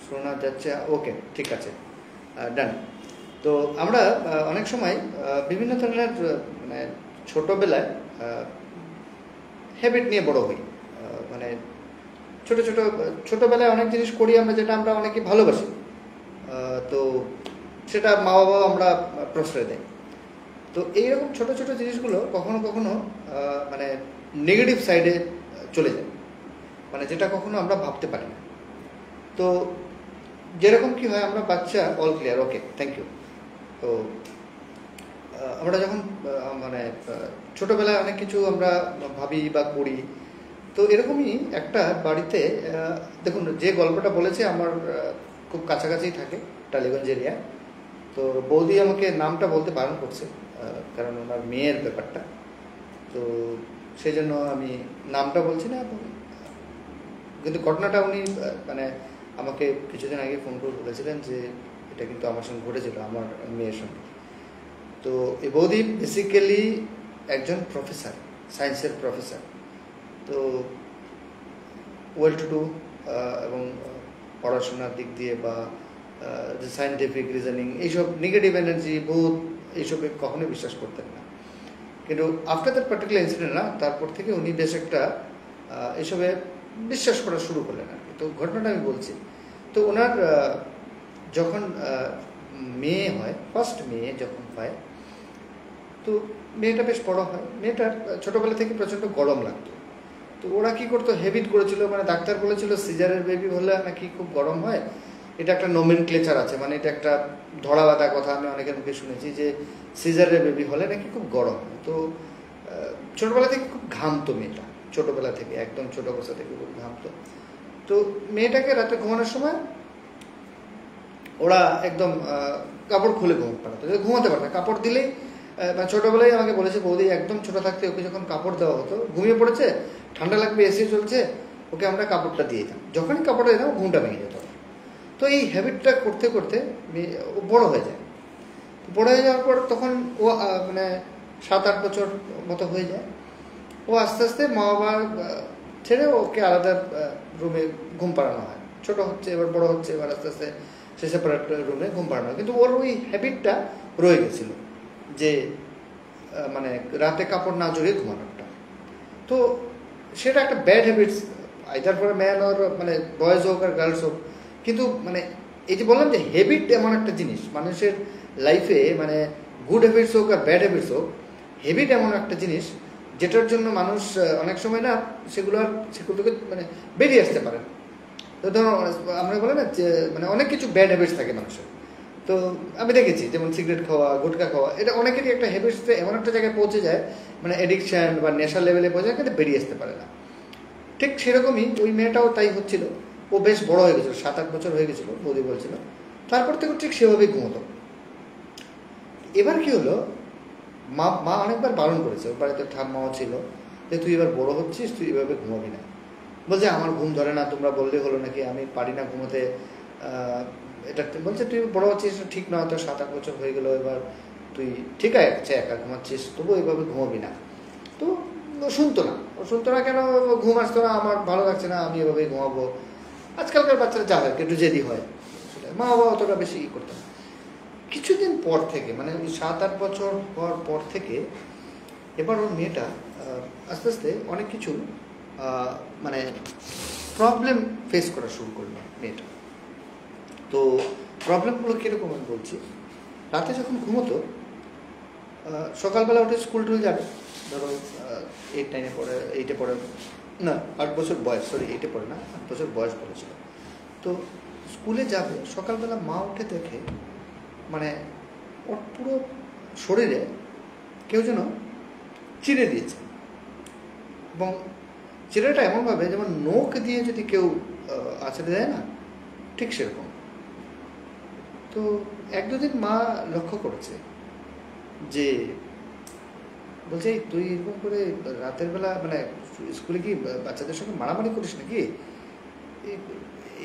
শোনা যাচ্ছে, ওকে ঠিক আছে, ডান। তো আমরা অনেক সময় বিভিন্ন ধরনের মানে ছোটোবেলায় হ্যাবিট নিয়ে বড় হই। মানে ছোটোবেলায় অনেক জিনিস করি আমরা, যেটা আমরা অনেকে ভালোবাসি, তো সেটা মা বাবাও আমরা প্রশ্রয় দেয়। তো এইরকম ছোটো ছোটো জিনিসগুলো কখনো কখনো মানে নেগেটিভ সাইডে চলে যায়, মানে যেটা কখনো আমরা ভাবতে পারি না। তো যেরকম কি হয়, আমরা বাচ্চা, all clear, okay thank you. তো আমরা যখন মানে ছোটোবেলায় অনেক কিছু আমরা ভাবি বা করি, তো এরকমই একটা বাড়িতে দেখুন, যে গল্পটা বলেছে আমার খুব কাছাকাছি থাকে, টালিগঞ্জ এরিয়া। তো বৌদি আমাকে নামটা বলতে বারণ করছে, কারণ ওনার মেয়ের ব্যাপারটা, তো সেই জন্য আমি নামটা বলছি না। কিন্তু ঘটনাটা উনি মানে আমাকে কিছুদিন আগে ফোন করে বলেছিলেন যে এটা কিন্তু আমার সঙ্গে ঘটেছিল, আমার মেয়ের সঙ্গে। তো এই বৌদি বেসিক্যালি একজন প্রফেসর, সায়েন্সের প্রফেসর। তো ওয়েল টু ডু, এবং পড়াশোনার দিক দিয়ে বা যে সায়েন্টিফিক রিজনিং, এইসব নেগেটিভ এনার্জি, ভূত, এইসবে কখনোই বিশ্বাস করতেন না। কিন্তু আফটার দ্যাট পার্টিকুলার ইনসিডেন্ট না, তারপর থেকে উনি বেশ একটা এসবে বিশ্বাস করা শুরু করলেন আর কি। তো ঘটনাটা আমি বলছি। তো ওনার যখন মেয়ে হয়, ফার্স্ট মেয়ে যখন হয়, তো মেয়েটা বেশ বড় হয়। মেয়েটার ছোটোবেলা থেকে প্রচণ্ড গরম লাগতো। তো ওরা কী করতো, হ্যাবিট করেছিল, মানে ডাক্তার বলেছিল সিজারের বেবি হলে নাকি খুব গরম হয়। এটা একটা নোমেনক্লেচার আছে, মানে এটা একটা ধরা বাঁধা কথা, আমি অনেকের মুখে শুনেছি যে সিজারের বেবি হলে নাকি খুব গরম হয়। তো ছোটোবেলা থেকে খুব ঘামতো মেয়েটা, ছোটোবেলা থেকে একদম ছোটো অবস্থা থেকে খুব ঘামতো। তো মেয়েটাকে রাতে ঘুমানোর সময় ওরা একদম কাপড় খুলে ঘুমাতো, ঘুমাতে পারতো, কাপড় দিলেই, ছোটোবেলায় আমাকে বলেছে বৌদি, একদম ছোটো থাকতে ওকে যখন কাপড় দেওয়া হতো, ঘুমিয়ে পড়েছে, ঠান্ডা লাগবে, এসি চলছে, ওকে আমরা কাপড়টা দিয়ে দিতাম, যখনই কাপড়টা দিতাম ঘুমটা ভেঙে যেত। তো এই হ্যাবিটটা করতে করতে ও বড় হয়ে যায়। বড় হয়ে যাওয়ার পর তখন ও মানে 7-8 বছর মতো হয়ে যায়। ও আস্তে আস্তে মা বাবার ছেড়ে ওকে আলাদা রুমে ঘুম পাড়ানো হয়। ছোটো হচ্ছে, এবার বড় হচ্ছে, এবার আস্তে আস্তে সে সেপারেট রুমে ঘুম পাড়ানো হয়। কিন্তু ওর ওই হ্যাবিটটা রয়ে গেছিল যে মানে রাতে কাপড় না জড়িয়ে ঘুমানোটা। তো সেটা একটা bad habits, either for man or, মানে বয়েজ হোক আর গার্লস হোক। কিন্তু মানে এই যে বললাম যে হ্যাবিট এমন একটা জিনিস মানুষের লাইফে, মানে গুড হ্যাবিটস হোক আর ব্যাড হ্যাবিটস হোক, হ্যাবিট এমন একটা জিনিস যেটার জন্য মানুষ অনেক সময় না সেগুলো থেকে মানে বেরিয়ে আসতে পারে। তো ধরো আমরা বলে না যে মানে অনেক কিছু ব্যাড হ্যাবিটস থাকে মানুষের। তো আমি দেখেছি, যেমন সিগারেট খাওয়া, গুটখা খাওয়া, এটা অনেকেরই একটা হ্যাবিটসে এমন একটা জায়গায় পৌঁছে যায়, মানে অ্যাডিকশান বা নেশার লেভেলে পৌঁছে যায়, কিন্তু বেরিয়ে আসতে পারে না। ঠিক সেরকমই ওই মেয়েটাও তাই হচ্ছিল। ও বেশ বড় হয়ে গেছিলো, 7-8 বছর হয়ে গেছিলো, বৌদি বলছিল। তারপর থেকে ঠিক সেভাবেই ঘুমোতো। এবার কি হলো, মা অনেকবার বারণ করেছে, ওর বাড়িতে ঠাম্মাও ছিল, যে তুই এবার বড় হচ্ছিস, তুই এভাবে ঘুমাবি না। বলছে আমার ঘুম ধরে না, তোমরা বললে হলো নাকি, আমি পারি না ঘুমোতে। এটা বলছে তুই বড় হচ্ছিস, ঠিক নয়, তো 7-8 বছর হয়ে গেলো, এবার তুই ঠিক আছে একা ঘুমাচ্ছিস, তবু এইভাবে ঘুমাবি না। তো ও শুনতো না কেন, ঘুম আসতো না, আমার ভালো লাগছে না, আমি এভাবেই ঘুমাবো। আজকালকার বাচ্চারা যা হয়, একটু জেদি হয়, মা বাবা অতটা বেশি ই করতো না। কিছুদিন পর থেকে, মানে ওই 7-8 বছর পর থেকে এবার ওর মেয়েটা আস্তে আস্তে অনেক কিছু মানে প্রবলেম ফেস করা শুরু করলো মেয়েটা। তো প্রবলেমগুলো কীরকম আমি বলছি, রাতে যখন ঘুমোতো, সকালবেলা উঠে স্কুল টুল যাবে, ধরো 8-9-এ পড়ে, 8-এ পড়ে না, 8 বছর বয়স, সরি 8-এ পড়ে না, 8 বছর বয়স বলেছিল। তো স্কুলে যাবে, সকালবেলা মা উঠে দেখে মানে ওর পুরো শরীরে কেউ যেন চিড়ে দিয়েছে, এবং চিড়েটা এমনভাবে যেমন নখ দিয়ে যদি কেউ আছড়ে দেয় না, ঠিক সেরকম। তো 1-2 দিন মা লক্ষ্য করেছে যে, বলছে তুই এরকম করে রাতের বেলা মানে স্কুলে কি বাচ্চাদের সঙ্গে মারামারি করিস নাকি,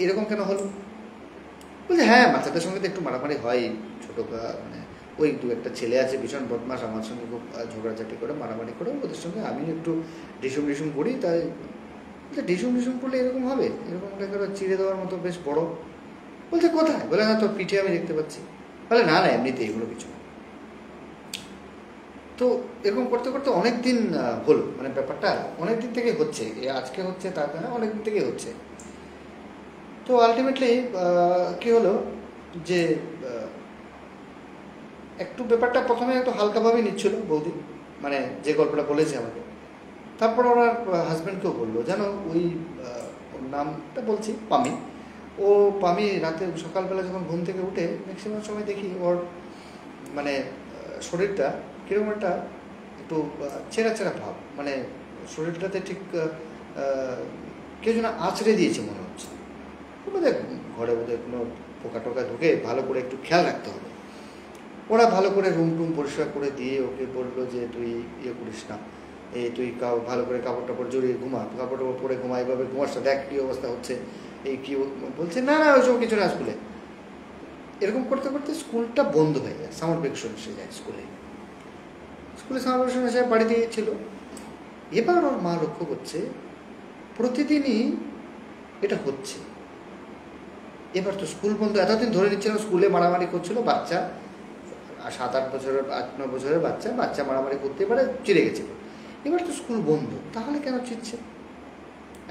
এরকম কেন হলো? বলছে হ্যাঁ, বাচ্চাদের সঙ্গে তো একটু মারামারি হয়, ছোটো মানে ওই 2-1টা ছেলে আছে ভীষণ বদমাস, আমার সঙ্গে খুব ঝগড়াঝাটি করে, মারামারি করে, ওদের সঙ্গে আমি একটু ডিসুম করি, তাই ডিসুম করলে এরকম হবে, এরকম চিড়ে দেওয়ার মতো বেশ বড় বলছে কোথায়? বলে না, তোর পিঠে আমি দেখতে পাচ্ছি। বলে না না, এমনিতে এগুলো কিছু না। তো এরকম করতে করতে অনেক দিন হলো, মানে ব্যাপারটা অনেক দিন থেকে হচ্ছে, আজকে হচ্ছে তার না, অনেক দিন থেকেই হচ্ছে। তো আলটিমেটলি কি হলো যে একটু ব্যাপারটা প্রথমে একটু হালকাভাবেই নিচ্ছিল বৌদি, মানে যে গল্পটা বলেছে আমাকে। তারপর ওনার হাজব্যান্ডকেও বললো, জানো ওই ওর নামটা বলছি, পামি। ও পামি রাতে সকালবেলা যখন ঘুম থেকে উঠে ম্যাক্সিমাম সময় দেখি ওর মানে শরীরটা কীরকম একটা একটু চেরা চেরা ভাব, মানে শরীরটাতে ঠিক কেউ যেন আঁচড়ে দিয়েছে মনে হচ্ছে। বোধহয় ঘরে বোধহয় কোনো পোকা টোকা ঢুকে, ভালো করে একটু খেয়াল রাখতে হবে। ওরা ভালো করে রুম টুম পরিষ্কার করে দিয়ে ওকে বললো যে তুই ইয়ে করিস না, এই তুই ভালো করে কাপড় টাপড় জড়িয়ে ঘুমা, কাপড় টাপড় পরে ঘুমা, এইভাবে ঘুমাসটা দেখ কী অবস্থা হচ্ছে। এই কী বলছে, না না ওইসব কিছু না স্কুলে। এরকম করতে করতে স্কুলটা বন্ধ হয়ে যায়, সামার ভ্যাকেশন এসে যায় স্কুলে সামার ভ্যাকেশন এসে বাড়িতে ছিল। এবার ওর মা লক্ষ্য করছে প্রতিদিনই এটা হচ্ছে। এবার তো স্কুল বন্ধ, এতদিন ধরে নিচ্ছিল স্কুলে মারামারি করছিল বাচ্চা, 7-8 বছরের 8-9 বছরের বাচ্চা মারামারি করতে পারে, চিড়ে গেছিল। এবার তো স্কুল বন্ধ, তাহলে কেন চিড়ছে?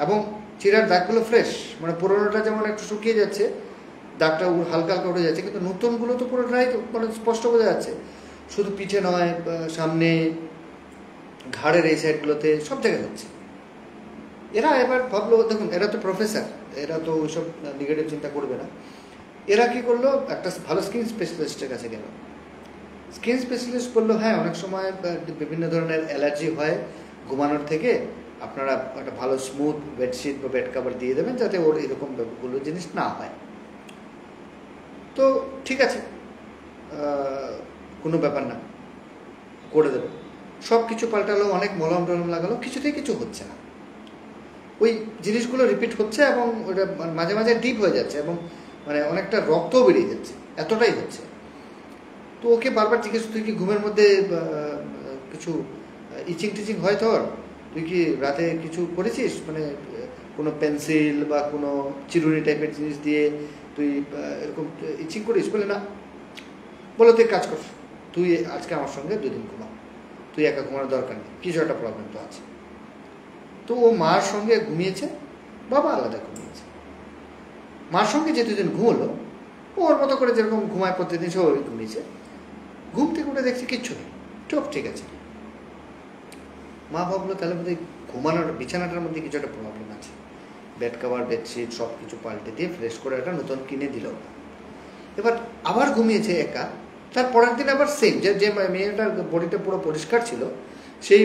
এবং চিড়ার দাগগুলো ফ্রেশ, মানে পুরোনোটা যেমন একটু শুকিয়ে যাচ্ছে, দাগটা হালকা হালকা উঠে যাচ্ছে, কিন্তু নতুনগুলো তো পুরো ড্রাই, মানে স্পষ্ট বোঝা যাচ্ছে। শুধু পিঠে নয়, সামনে ঘাড়ের এই সাইডগুলোতে সব জায়গায় হচ্ছে। এরা এবার ভাবলো, দেখুন এরা তো প্রফেসর, এরা তো ওইসব নেগেটিভ চিন্তা করবে না। এরা কি করলো, একটা ভালো স্কিন স্পেশালিস্টের কাছে গেল। স্কিন স্পেশালিস্ট বললো, হ্যাঁ অনেক সময় বিভিন্ন ধরনের অ্যালার্জি হয় ঘুমানোর থেকে, আপনারা একটা ভালো স্মুথ বেডশিট বা বেড কাভার দিয়ে দেবেন যাতে ওর এরকম ব্যাপারগুলো জিনিস না হয়। তো ঠিক আছে, কোনো ব্যাপার না, করে দেবো। সব কিছু পাল্টালো, অনেক মলম টলম লাগালো, কিছুতেই কিছু হচ্ছে না। ওই জিনিসগুলো রিপিট হচ্ছে এবং ওটা মাঝে মাঝে ডিপ হয়ে যাচ্ছে এবং মানে অনেকটা রক্তও বেরিয়ে যাচ্ছে, এতটাই হচ্ছে। তো ওকে বারবার জিজ্ঞেস, তুই কি ঘুমের মধ্যে কিছু ইচিং টিচিং হয় তোর? তুই কি রাতে কিছু করেছিস, মানে কোনো পেন্সিল বা কোনো চিরুনি টাইপের জিনিস দিয়ে তুই এরকম ইচিং করিস? বলে না। বলো তুই কাজ কর, তুই আজকে আমার সঙ্গে 2 দিন ঘুমা, তুই একা ঘুমানোর দরকার নেই, কিছু একটা প্রবলেম তো আছে। তো ও মার সঙ্গে ঘুমিয়েছে, বাবা আলাদা ঘুমিয়েছে। মার সঙ্গে যে 2 দিন ঘুমোলো, ওর মতো করে যেরকম ঘুমায় প্রতিদিন সে ওই ঘুমিয়েছে। ঘুম থেকে উঠে দেখছে কিচ্ছু নেই, সব ঠিক আছে। মা ভাবলো তাহলে বোধহয় ঘুমানোর বিছানাটার মধ্যে কিছু একটা প্রবলেম আছে। বেড কাভার বেডশিট সব কিছু পাল্টে দিয়ে ফ্রেশ করে একটা নতুন কিনে দিল। এবার আবার ঘুমিয়েছে একা। তার পরের দিন আবার সেম, যে মেয়েটার বডিটা পুরো পরিষ্কার ছিল, সেই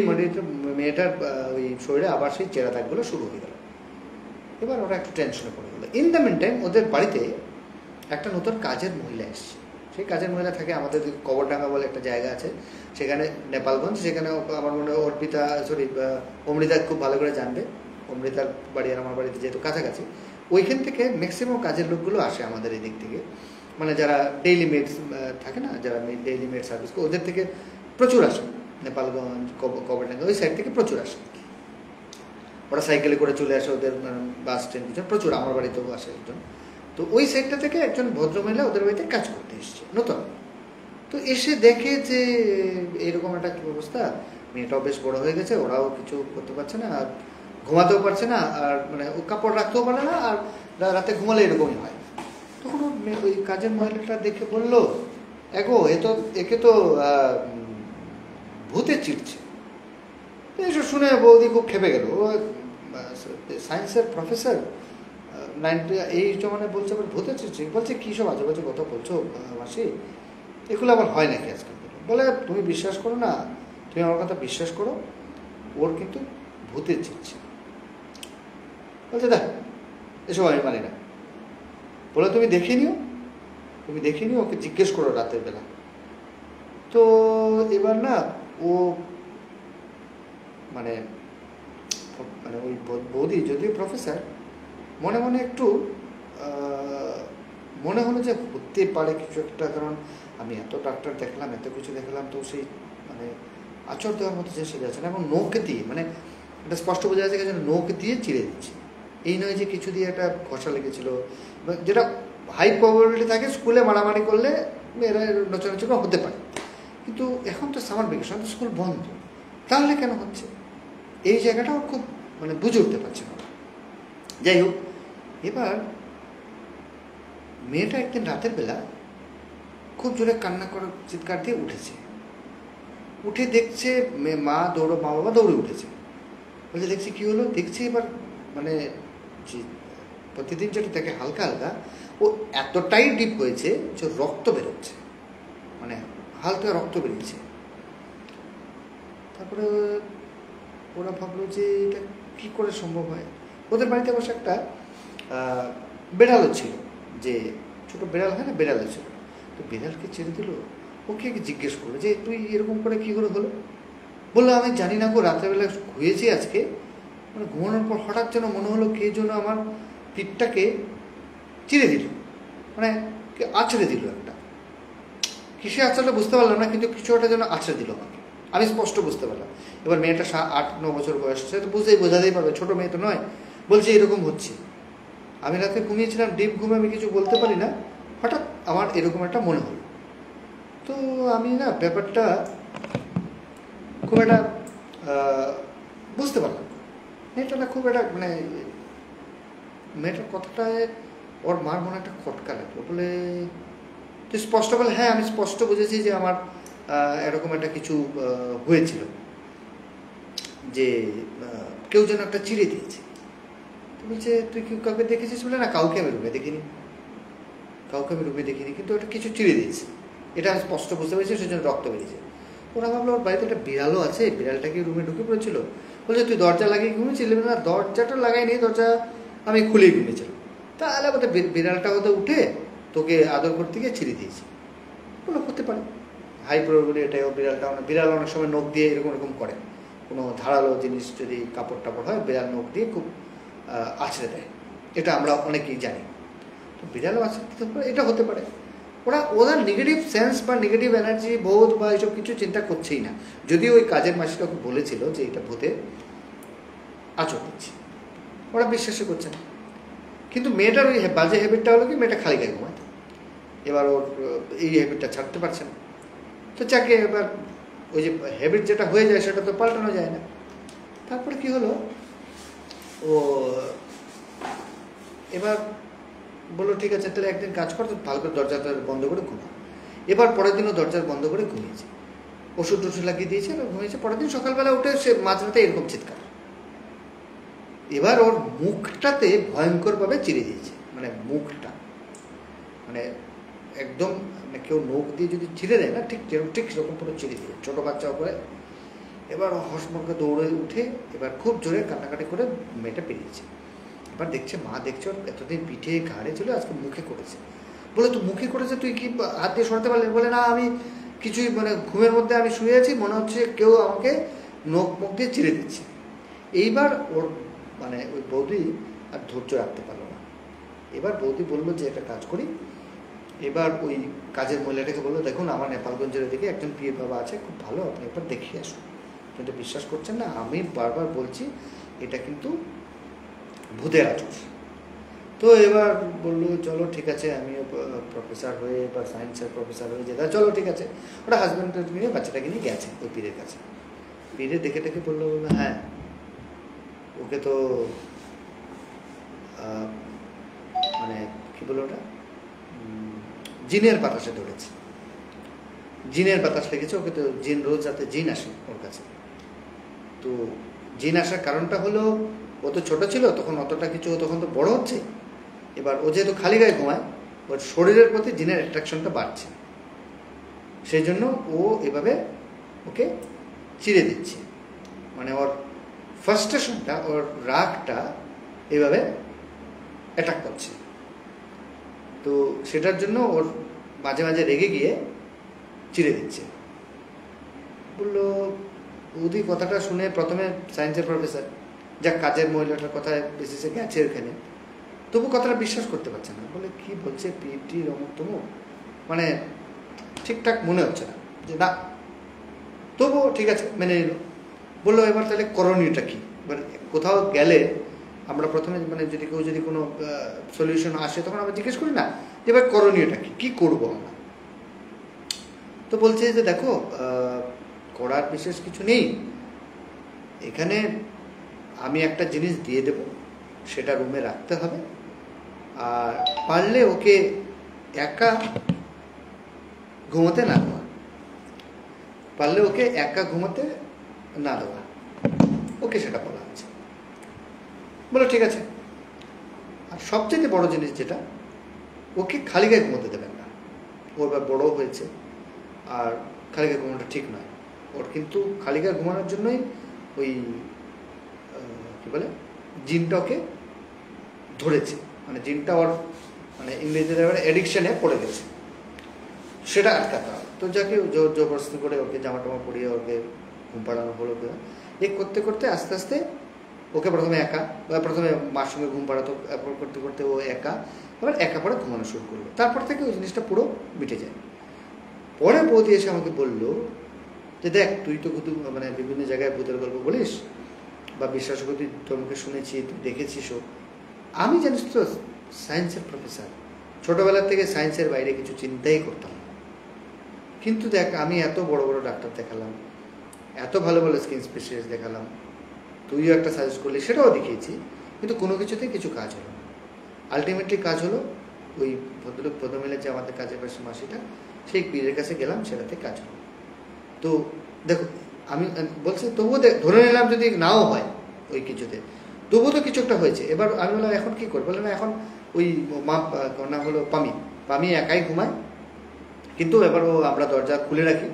মেয়েটার ওই শরীরে আবার সেই চেরা দাগগুলো শুরু হয়ে গেল। এবার ওরা একটু টেনশনে পড়ে গেলো। ইন দ্য মিন টাইম ওদের বাড়িতে একটা নতুন কাজের মহিলা এসছে। সেই কাজের মহিলা থাকে আমাদের কবরডাঙ্গা বলে একটা জায়গা আছে সেখানে, নেপালগঞ্জ, সেখানে আমার মনে হয় অমৃতা খুব ভালো করে জানবে। অমৃতার বাড়ি আর আমার বাড়িতে যেহেতু কাছাকাছি, ওইখান থেকে ম্যাক্সিমাম কাজের লোকগুলো আসে আমাদের এই দিক থেকে, মানে যারা ডেইলি মেডস থাকে না, যারা ডেইলি মেড সার্ভিস, ওদের থেকে প্রচুর আসে। নেপালগঞ্জ কবরডাঙ্গা ওই সাইড থেকে প্রচুর আসে। ওরা সাইকেলে করে চলে আসে, ওদের বাস ট্রেন পিছনে প্রচুর, আমার বাড়িতেও আসে একজন। তো ওই সাইডটা থেকে একজন ভদ্রমহিলা ওদের বাড়িতে কাজ করতে এসছে নতুন। তো এসে দেখে যে এরকম একটা কি অবস্থা, মেয়েটাও বেশ বড় হয়ে গেছে, ওরাও কিছু করতে পারছে না, আর ঘুমাতেও পারছে না, আর মানে ও কাপড় রাখতেও পারে না, আর রাতে ঘুমালে এরকমই হয়। তখন ওই কাজের মহিলাটা দেখে বললো, একে তো ভূতে চিড়ছে। এসব শুনে বৌদি খুব খেপে গেল। ও সায়েন্সের প্রফেসর, 90 এই জমানায় বলছে আবার ভূতে চিড়ছে। বলছে কী সব আজে বাজে কথা বলছো মাসি, এগুলো আবার হয় নাকি আজকাল? বলে তুমি বিশ্বাস করো না, তুমি আমার কথা বিশ্বাস করো, ওর কিন্তু ভূতে চিড়ছে। বলছে দেখ এসব আমি মানি না। বলে তুমি দেখে নিও, ওকে জিজ্ঞেস করো রাতের বেলা। তো এবার না ও মানে ওই বৌদি যদিও প্রফেসর, মনে মনে একটু মনে হলো যে হতে পারে কিছু একটা, কারণ আমি এত ডাক্তার দেখলাম, এত কিছু দেখলাম, তো সেই মানে আচর দেওয়ার মতো চেষ্টা যাচ্ছে না। এবং নৌকে দিয়ে, মানে এটা স্পষ্ট বোঝা যাচ্ছে যে নৌকে দিয়ে চিড়ে দিচ্ছে। এই নয় যে কিছু দিয়ে একটা ঘষা লেগেছিল, যেটা হাই প্রবাবিলিটি থাকে স্কুলে মারামারি করলে মেয়েরা নচানচি হতে পারে, কিন্তু এখন তো সামার ভ্যাকেশন, তো স্কুল বন্ধ, তাহলে কেন হচ্ছে? এই জায়গাটাও খুব মানে বুঝে উঠতে পারছে না। যাই হোক, এবার মেয়েটা একদিন রাতের বেলা খুব জোরে কান্না করে চিৎকার দিয়ে উঠেছে। উঠে দেখছে মা বাবা দৌড়ে উঠেছে। বলছে দেখছি কী হলো, দেখছি এবার মানে প্রতিদিন যেটা দেখে হালকা হালকা, ও এতটাই ডিপ হয়েছে যে রক্ত বেরোচ্ছে, মানে হালকা রক্ত বেরিয়েছে। তারপরে ওরা ভাবলো যে এটা কী করে সম্ভব হয়। ওদের বাড়িতে অবশ্য একটা বেড়ালও ছিল, যে ছোটো বেড়াল হয় না, বেড়ালও ছিল। তো বেড়ালকে ছেড়ে দিল, ওকে জিজ্ঞেস করলো যে তুই এরকম করে কী করে হলো। বললো আমি জানি না গো, রাত্রেবেলা ঘুমিয়েছি আজকে, মানে ঘুমানোর পর হঠাৎ যেন মনে হলো কে যেন আমার পিঠটাকে চিড়ে দিল, মানে আছড়ে দিল একটা, কিসে আছড়ে বুঝতে পারলাম না, কিন্তু কিছু একটা যেন আছড়ে দিল আমাকে, আমি স্পষ্ট বুঝতে পারলাম। এবার মেয়েটা 8-9 বছর বয়স, সে তো বোঝাতেই পারবে, ছোটো মেয়ে তো নয়। বলছে এরকম হচ্ছে, আমি রাতে ঘুমিয়েছিলাম, ডিপ ঘুমে আমি কিছু বলতে পারি না, হঠাৎ আমার এরকম একটা মনে হলো। তো আমি না ব্যাপারটা খুব একটা বুঝতে পারলাম। মেয়েটা না খুব একটা মানে মেয়েটার কথাটায় ওর মার মনে একটা খটকা লাগলো। বলে তুই স্পষ্ট বলে, হ্যাঁ আমি স্পষ্ট বুঝেছি যে আমার এরকম একটা কিছু হয়েছিল, যে কেউ যেন একটা চিড়ে দিয়েছে। তো বলছে তুই কি কাউকে দেখেছিস? বলে না, কাউকে আমি রুমে দেখিনি, কিন্তু ওটা কিছু চিড়ে দিয়েছে, এটা আমি স্পষ্ট বুঝতে পেরেছি, সেজন্য রক্ত বেরিয়েছে। ওরা ভাবলো ওর বাড়িতে একটা বিড়ালও আছে, বিড়ালটা কি রুমে ঢুকে পড়েছিল। বলছে তুই দরজা লাগিয়ে ঘুমিয়েছিলি? না, দরজাটা লাগাইনি, দরজা আমি খুলেই ঘুমিয়েছিলাম। তাহলে বলতে বিড়ালটা হতে উঠে তোকে আদর করতে গিয়ে ছিঁড়ে দিয়েছি। বলো হতে পারে, হাই প্রবাবিলিটি এটাই। বিড়াল অনেক সময় নখ দিয়ে এরকম করে, কোনো ধারালো জিনিস যদি কাপড় টাপড় হয়, বিড়াল নখ দিয়ে খুব আছড়ে দেয়, এটা আমরা অনেকেই জানি। তো বিড়ালও আছড়ে দিতে পারে, এটা হতে পারে। ওরা নেগেটিভ সেন্স বা নেগেটিভ এনার্জি বোধ বা এইসব কিছু চিন্তা করছেই না। যদিও ওই কাজের মাসিটা বলেছিল যে এটা ভূতে আচর দিচ্ছে, ওরা বিশ্বাসই করছে না। কিন্তু মেয়েটার ওই বাজে হ্যাবিটটা হলো কি, মেয়েটা খালি গায়ে ঘুমায়। এবার ওর এই হ্যাবিটটা ছাড়তে পারছে না। তো যাকে এবার ওই যে হ্যাবিট যেটা হয়ে যায় সেটা তো পাল্টানো যায় না। তারপরে কি হলো, ও এবার বললো ঠিক আছে তাহলে একদিন কাজ কর, তো ভালো করে দরজাটা বন্ধ করে ঘুমা। এবার পরের দিনও দরজা বন্ধ করে ঘুমিয়েছে, ওষুধ টষুধ লাগিয়ে দিয়েছে, ঘুমিয়েছে। পরের দিন সকালবেলা উঠে সে মাঝরাতে এরকম চিৎকার। এবার ওর মুখটাতে ভয়ঙ্করভাবে চিড়ে দিয়েছে, মানে মুখটা মানে একদম মানে কেউ নখ দিয়ে যদি চিড়ে দেয় না, ঠিক সেরকম পুরো চিড়ে দিয়ে, ছোটো বাচ্চা করে। এবার হসমরকে দৌড়ে উঠে এবার খুব জোরে কান্নাকাটি করে মেয়েটা পেরিয়েছে। এবার দেখছে, মা দেখছে ওর এতদিন পিঠে ঘাড়ে ছিল, আজকে মুখে করেছে। বলে তো মুখে করেছে, তুই কি হাত দিয়ে সরাতে পারলি? বলে না, আমি কিছুই মানে ঘুমের মধ্যে আমি শুয়ে আছি, মনে হচ্ছে কেউ আমাকে মুখ দিয়ে চিড়ে দিচ্ছে। এইবার ওর মানে ওই বৌদি আর ধৈর্য রাখতে পারলো না। এবার বৌদি বললো যে একটা কাজ করি। এবার ওই কাজের মহিলাটাকে বললো, দেখুন আমার নেপালগঞ্জের দিকে একজন পীর বাবা আছে, খুব ভালো, আপনি একবার দেখিয়ে আসুন। কিন্তু বিশ্বাস করছেন না, আমি বারবার বলছি এটা কিন্তু ভূতের আচর। তো এবার বললো চলো ঠিক আছে, আমিও প্রফেসর হয়ে বা সায়েন্সের প্রফেসর হয়ে যেটা, চলো ঠিক আছে। ওটা হাজব্যান্ডকে নিয়ে বাচ্চাটাকে নিয়ে গেছে ওই পীরের কাছে। পীরে দেখে বললো হ্যাঁ ওকে তো মানে কি বলো ওটা, জিনের বাতাসে ধরেছে, জিনের বাতাস লেগেছে ওকে। তো জিন রোজ রাতে জিন আসে ওর কাছে। তো জিন আসার কারণটা হলো, ও তো ছোটো ছিল তখন, অতটা কিছু, তখন তো বড় হচ্ছে। এবার ও যেহেতু খালি গায়ে ঘুমায়, ওর শরীরের প্রতি জিনের অ্যাট্রাকশনটা বাড়ছে, সেই জন্য ও এভাবে ওকে চিড়ে দিচ্ছে। মানে ওর ফার্স্ট্রেশনটা, ওর রাগটা এভাবে অ্যাটাক করছে। তো সেটার জন্য ওর মাঝে মাঝে রেগে গিয়ে চিড়ে দিচ্ছে। বললো ওদি কথাটা শুনে প্রথমে সায়েন্সের প্রফেসর, যা কাজের মহিলাটার কথা বেসিসে গেছে ওখানে, তবু কথাটা বিশ্বাস করতে পারছে না। বলে কি বলছে পিএইচডি অমুক তমুক, মানে ঠিকঠাক মনে হচ্ছে না যে না। তবুও ঠিক আছে মেনে নিল। বললো এবার তাহলে করণীয়টা কী? এবার কোথাও গেলে আমরা প্রথমে মানে যদি কেউ যদি কোনো সলিউশন আসে তখন আমরা জিজ্ঞেস করি না যে এবার করণীয়টা কী করবো আমরা। তো বলছে যে দেখো করার বিশেষ কিছু নেই, এখানে আমি একটা জিনিস দিয়ে দেব, সেটা রুমে রাখতে হবে, আর পারলে ওকে একা ঘুমোতে না দেওয়া, পারলে ওকে একা ঘুমোতে না দেওয়া, ওকে সেটা বলা আছে। বলো ঠিক আছে। আর সবচেয়ে বড় জিনিস যেটা, ওকে খালি গায়ে ঘুমোতে দেবেন না। ওর এবার বড় হয়েছে, আর খালি গায়ে ঘুমানোটা ঠিক নয় ওর, কিন্তু খালি গায়ে ঘুমানোর জন্যই ওই কী বলে জিনটা ওকে ধরেছে, মানে জিনটা ওর মানে ইংরেজিতে অ্যাডিকশানে পড়ে গেছে, সেটা আটকাতে হবে। তো যাকে জোর জবরদস্তি করে ওকে জামা টামা পরিয়ে ওকে ঘুম পাড়ানো হলো, এই করতে করতে আস্তে আস্তে ওকে প্রথমে একা, প্রথমে মার সঙ্গে ঘুম পাড়াতো, করতে করতে ও একা, এবার একা পরে ঘুমানো শুরু করলো। তারপর থেকে ওই জিনিসটা পুরো মিটে যায়। পরে বৌদি এসে আমাকে বললো যে দেখ, তুই তো মানে বিভিন্ন জায়গায় ভূতের গল্প বলিস বা বিশ্বাস করি, তোমাকে শুনেছি, তুই দেখেছিসও। আমি জানিস তো সায়েন্সের প্রফেসর, ছোটোবেলার থেকে সায়েন্সের বাইরে কিছু চিন্তাই করতাম না। কিন্তু দেখ, আমি এত বড় বড় ডাক্তার দেখালাম, এত ভালো ভালো স্কিন স্পেশালিস্ট দেখালাম, তুইও একটা সাজেস্ট করলি, সেটাও দেখিয়েছি, কিন্তু কোনো কিছুতেই কিছু কাজ হলো না। আলটিমেটলি কাজ হলো ওই ভদ্রলোক ভদ্রমিলের যে আমাদের কাজের পাশে মাসিটা, সেই পীরের কাছে গেলাম, সেটাতে কাজ হলো। তো দেখো, আমি বলছি তবুও ধরে নিলাম যদি নাও হয় ওই কিছুতে, তবুও তো কিছু একটা হয়েছে। এবার আমি বললাম এখন কী করবো? বললাম এখন ওই নাম হলো পামি একাই ঘুমায়, কিন্তু এবার ও আমরা দরজা খুলে রাখি,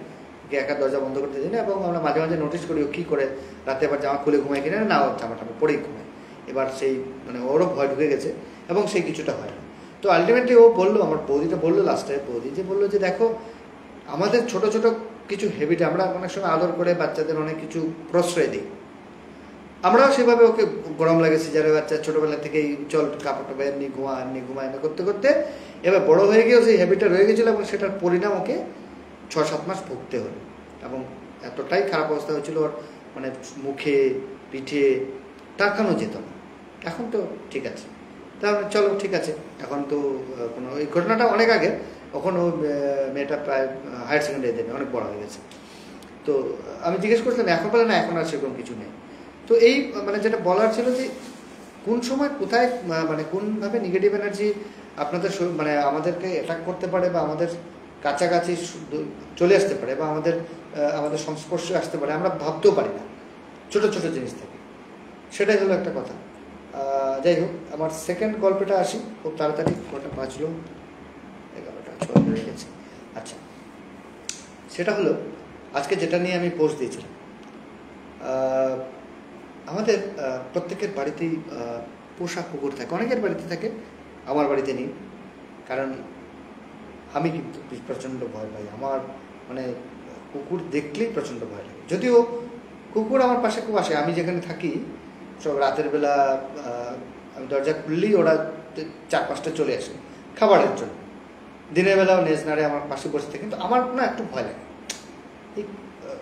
একা দরজা বন্ধ করতে দিই না, এবং আমরা মাঝে মাঝে নোটিস করি ও কী করে রাতে আবার জামা খুলে ঘুমায় কিনা, না ওর জামা টামা পরেই ঘুমায়। এবার সেই মানে ওরও ভয় ঢুকে গেছে এবং সেই কিছুটা হয় না। তো আলটিমেটলি ও বললো, আমার বৌদিটা বললো লাস্টে, বৌদি যে বললো যে দেখো, আমাদের ছোট ছোট কিছু হ্যাবিট, আমরা অনেক সময় আদর করে বাচ্চাদের অনেক কিছু প্রশ্রয় দিই, আমরাও সেভাবে ওকে গরম লাগেছে যারা বাচ্চা ছোটোবেলা থেকেই চল কাপড় টাপড় এমনি ঘুমা এমনি করতে করতে এবার বড়ো হয়ে গিয়েও সেই হ্যাবিটটা রয়ে গেছিলো, এবং সেটার পরিণাম ওকে 6-7 মাস ভুগতে হলো। এবং এতটাই খারাপ অবস্থা হয়েছিল ওর, মানে মুখে পিঠে তাকানো যেত না। এখন তো ঠিক আছে, তাহলে চলো ঠিক আছে। এখন তো কোনো, এই ঘটনাটা অনেক আগে, তখন ও মেয়েটা প্রায় হায়ার সেকেন্ডারি দেবে, অনেক বড় হয়ে গেছে। তো আমি জিজ্ঞেস করছিলাম, এখন বলে না, এখন আর সেরকম কিছু নেই। তো এই মানে যেটা বলার ছিল যে কোন সময় কোথায় মানে কোনভাবে নেগেটিভ এনার্জি আপনাদের মানে আমাদেরকে অ্যাটাক করতে পারে, বা আমাদের কাছাকাছি চলে আসতে পারে, বা আমাদের সংস্পর্শে আসতে পারে, আমরা ভাবতেও পারি না ছোট ছোট জিনিস থেকে। সেটাই হলো একটা কথা। যাই হোক, আমার সেকেন্ড গল্পটা আসি খুব তাড়াতাড়ি, কটা বাজলো, 11টা 6 হয়ে গেছে। আচ্ছা, সেটা হলো আজকে যেটা নিয়ে আমি পোস্ট দিয়েছিলাম। আমাদের প্রত্যেকের বাড়িতেই পোষা কুকুর থাকে, অনেকের বাড়িতে থাকে, আমার বাড়িতে নেই, কারণ আমি কিন্তু প্রচণ্ড ভয় পাই। আমার মানে কুকুর দেখলেই প্রচণ্ড ভয় লাগে। যদিও কুকুর আমার পাশে খুব আসে, আমি যেখানে থাকি সব রাতের বেলা আমি দরজা খুললেই ওরা 4-5টা চলে আসে খাবারের জন্য। দিনের বেলাও নেজ নাড়ে আমার পাশে বসে থাকে, কিন্তু আমার না একটু ভয় লাগে। এই